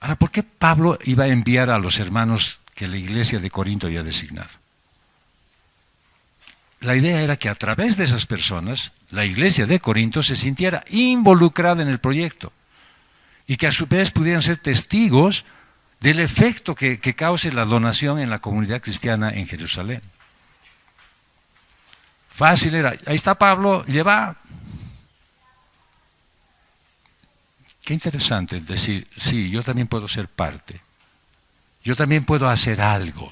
S1: Ahora, ¿por qué Pablo iba a enviar a los hermanos que la iglesia de Corinto había designado? La idea era que a través de esas personas, la iglesia de Corinto se sintiera involucrada en el proyecto y que a su vez pudieran ser testigos del efecto que cause la donación en la comunidad cristiana en Jerusalén. Fácil era, ahí está Pablo, lleva. Qué interesante decir, sí, yo también puedo ser parte. Yo también puedo hacer algo.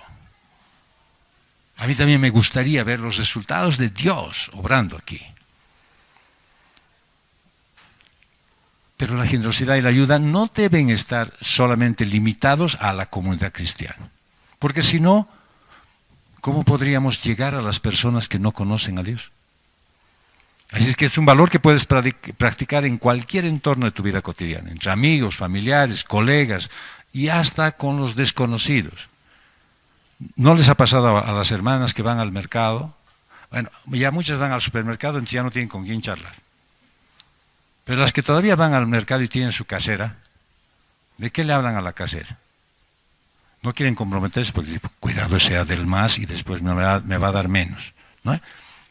S1: A mí también me gustaría ver los resultados de Dios obrando aquí. Pero la generosidad y la ayuda no deben estar solamente limitados a la comunidad cristiana. Porque si no, ¿cómo podríamos llegar a las personas que no conocen a Dios? Así es que es un valor que puedes practicar en cualquier entorno de tu vida cotidiana, entre amigos, familiares, colegas y hasta con los desconocidos. ¿No les ha pasado a las hermanas que van al mercado? Bueno, ya muchas van al supermercado, entonces ya no tienen con quién charlar. Pero las que todavía van al mercado y tienen su casera, ¿de qué le hablan a la casera? No quieren comprometerse porque cuidado sea del más y después me va a dar menos, ¿no?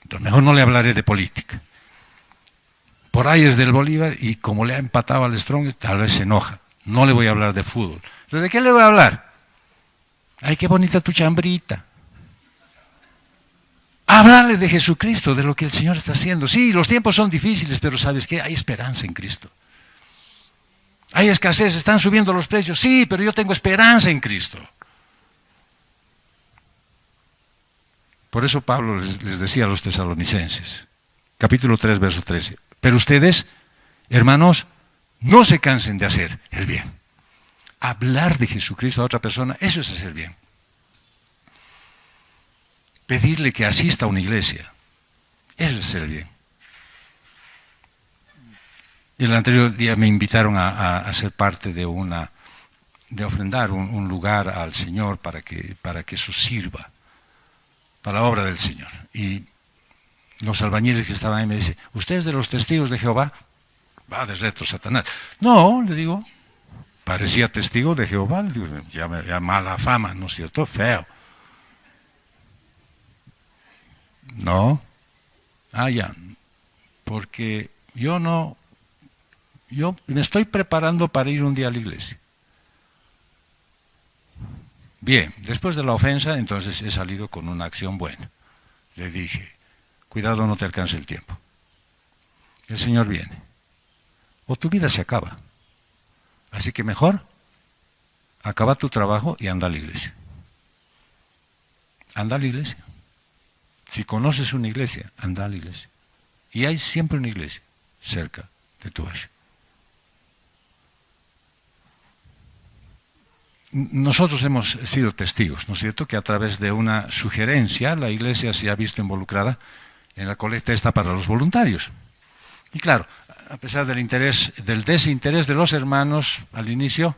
S1: Entonces mejor no le hablaré de política. Por ahí es del Bolívar y como le ha empatado al Strong, tal vez se enoja. No le voy a hablar de fútbol. Entonces, ¿de qué le voy a hablar? Ay, qué bonita tu chambrita. Háblale de Jesucristo, de lo que el Señor está haciendo. Sí, los tiempos son difíciles, pero ¿sabes qué? Hay esperanza en Cristo. Hay escasez, están subiendo los precios. Sí, pero yo tengo esperanza en Cristo. Por eso Pablo les decía a los tesalonicenses, capítulo 3, verso 13, pero ustedes, hermanos, no se cansen de hacer el bien. Hablar de Jesucristo a otra persona, eso es hacer bien. Pedirle que asista a una iglesia, eso es hacer bien. Y el anterior día me invitaron a ser parte de ofrendar un lugar al Señor para que eso sirva para la obra del Señor. Y los albañiles que estaban ahí me dicen, ¿usted es de los testigos de Jehová? Va de reto Satanás. No, le digo, parecía testigo de Jehová, le digo, ya mala fama, ¿no es cierto? Feo. No. Ya. Porque yo me estoy preparando para ir un día a la iglesia. Bien, después de la ofensa, entonces he salido con una acción buena. Le dije, cuidado, no te alcance el tiempo. El Señor viene. O tu vida se acaba. Así que mejor, acaba tu trabajo y anda a la iglesia. Anda a la iglesia. Si conoces una iglesia, anda a la iglesia. Y hay siempre una iglesia cerca de tu valle. Nosotros hemos sido testigos, ¿no es cierto?, que a través de una sugerencia la iglesia se ha visto involucrada en la colecta esta para los voluntarios. Y claro, a pesar del desinterés de los hermanos al inicio,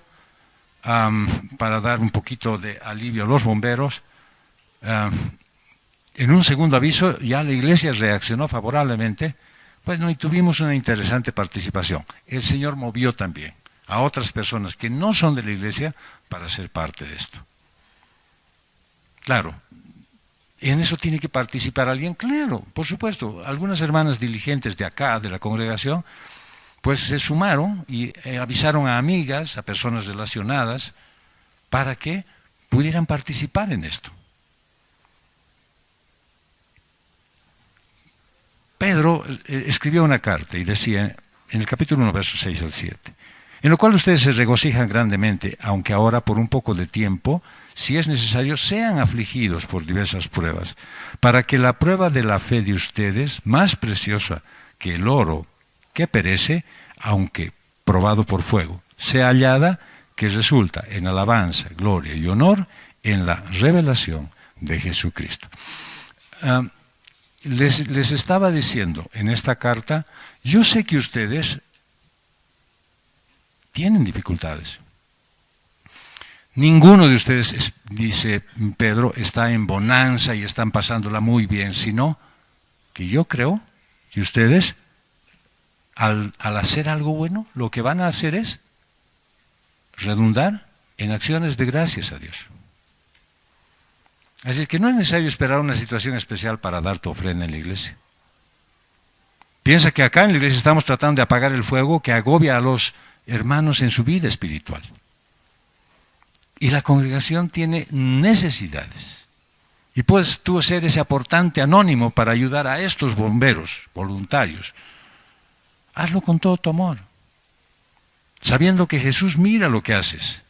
S1: para dar un poquito de alivio a los bomberos, en un segundo aviso ya la iglesia reaccionó favorablemente, y tuvimos una interesante participación. El Señor movió también a otras personas que no son de la iglesia para ser parte de esto. Claro, en eso tiene que participar alguien, claro, por supuesto. Algunas hermanas diligentes de acá, de la congregación, pues se sumaron y avisaron a amigas, a personas relacionadas, para que pudieran participar en esto. Pedro escribió una carta y decía en el capítulo 1, versos 6 al 7, en lo cual ustedes se regocijan grandemente, aunque ahora por un poco de tiempo, si es necesario, sean afligidos por diversas pruebas, para que la prueba de la fe de ustedes, más preciosa que el oro que perece, aunque probado por fuego, sea hallada que resulta en alabanza, gloria y honor en la revelación de Jesucristo. Les estaba diciendo en esta carta, yo sé que ustedes tienen dificultades. Ninguno de ustedes, dice Pedro, está en bonanza y están pasándola muy bien, sino que yo creo que ustedes, al hacer algo bueno, lo que van a hacer es redundar en acciones de gracias a Dios. Así es que no es necesario esperar una situación especial para dar tu ofrenda en la iglesia. Piensa que acá en la iglesia estamos tratando de apagar el fuego que agobia a los hermanos en su vida espiritual. Y la congregación tiene necesidades. Y puedes tú ser ese aportante anónimo para ayudar a estos bomberos voluntarios. Hazlo con todo tu amor, sabiendo que Jesús mira lo que haces,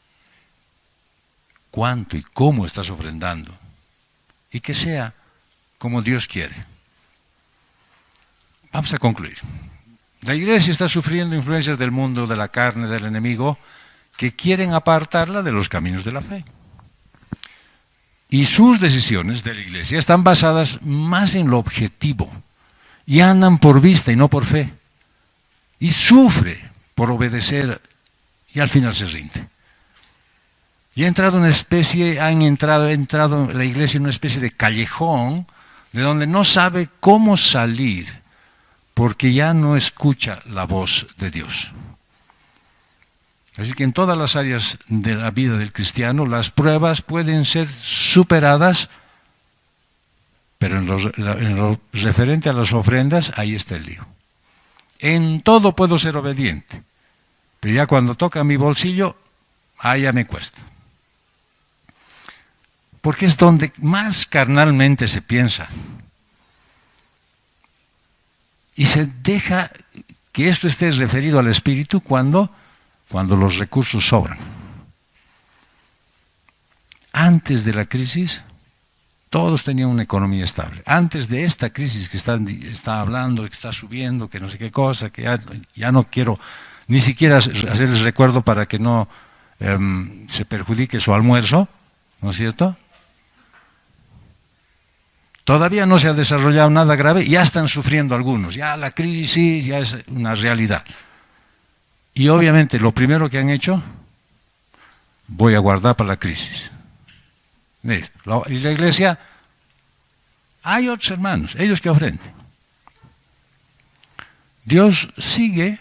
S1: cuánto y cómo estás ofrendando, y que sea como Dios quiere. Vamos a concluir. La iglesia está sufriendo influencias del mundo, de la carne, del enemigo, que quieren apartarla de los caminos de la fe. Y sus decisiones de la iglesia están basadas más en lo objetivo, y andan por vista y no por fe. Y sufre por obedecer, y al final se rinde. Y ha entrado la iglesia en una especie de callejón de donde no sabe cómo salir porque ya no escucha la voz de Dios. Así que en todas las áreas de la vida del cristiano las pruebas pueden ser superadas, pero en lo referente a las ofrendas, ahí está el lío. En todo puedo ser obediente, pero ya cuando toca mi bolsillo, ya me cuesta. Porque es donde más carnalmente se piensa. Y se deja que esto esté referido al espíritu cuando los recursos sobran. Antes de la crisis, todos tenían una economía estable. Antes de esta crisis que está hablando, que está subiendo, que no sé qué cosa, que ya no quiero ni siquiera hacerles recuerdo para que no se perjudique su almuerzo, ¿no es cierto? Todavía no se ha desarrollado nada grave, ya están sufriendo algunos, ya la crisis ya es una realidad. Y obviamente lo primero que han hecho, voy a guardar para la crisis. Y la iglesia, hay otros hermanos, ellos que ofrenden. Dios sigue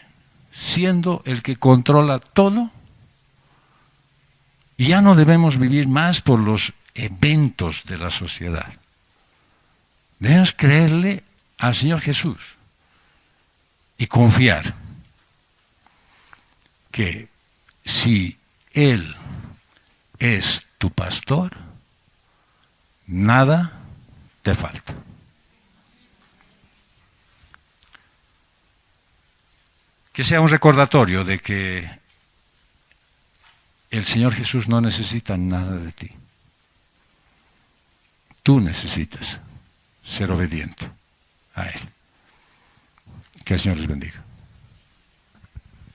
S1: siendo el que controla todo y ya no debemos vivir más por los eventos de la sociedad. Debemos creerle al Señor Jesús y confiar que si Él es tu pastor, nada te falta. Que sea un recordatorio de que el Señor Jesús no necesita nada de ti. Tú necesitas ser obediente a Él. Que el Señor les bendiga.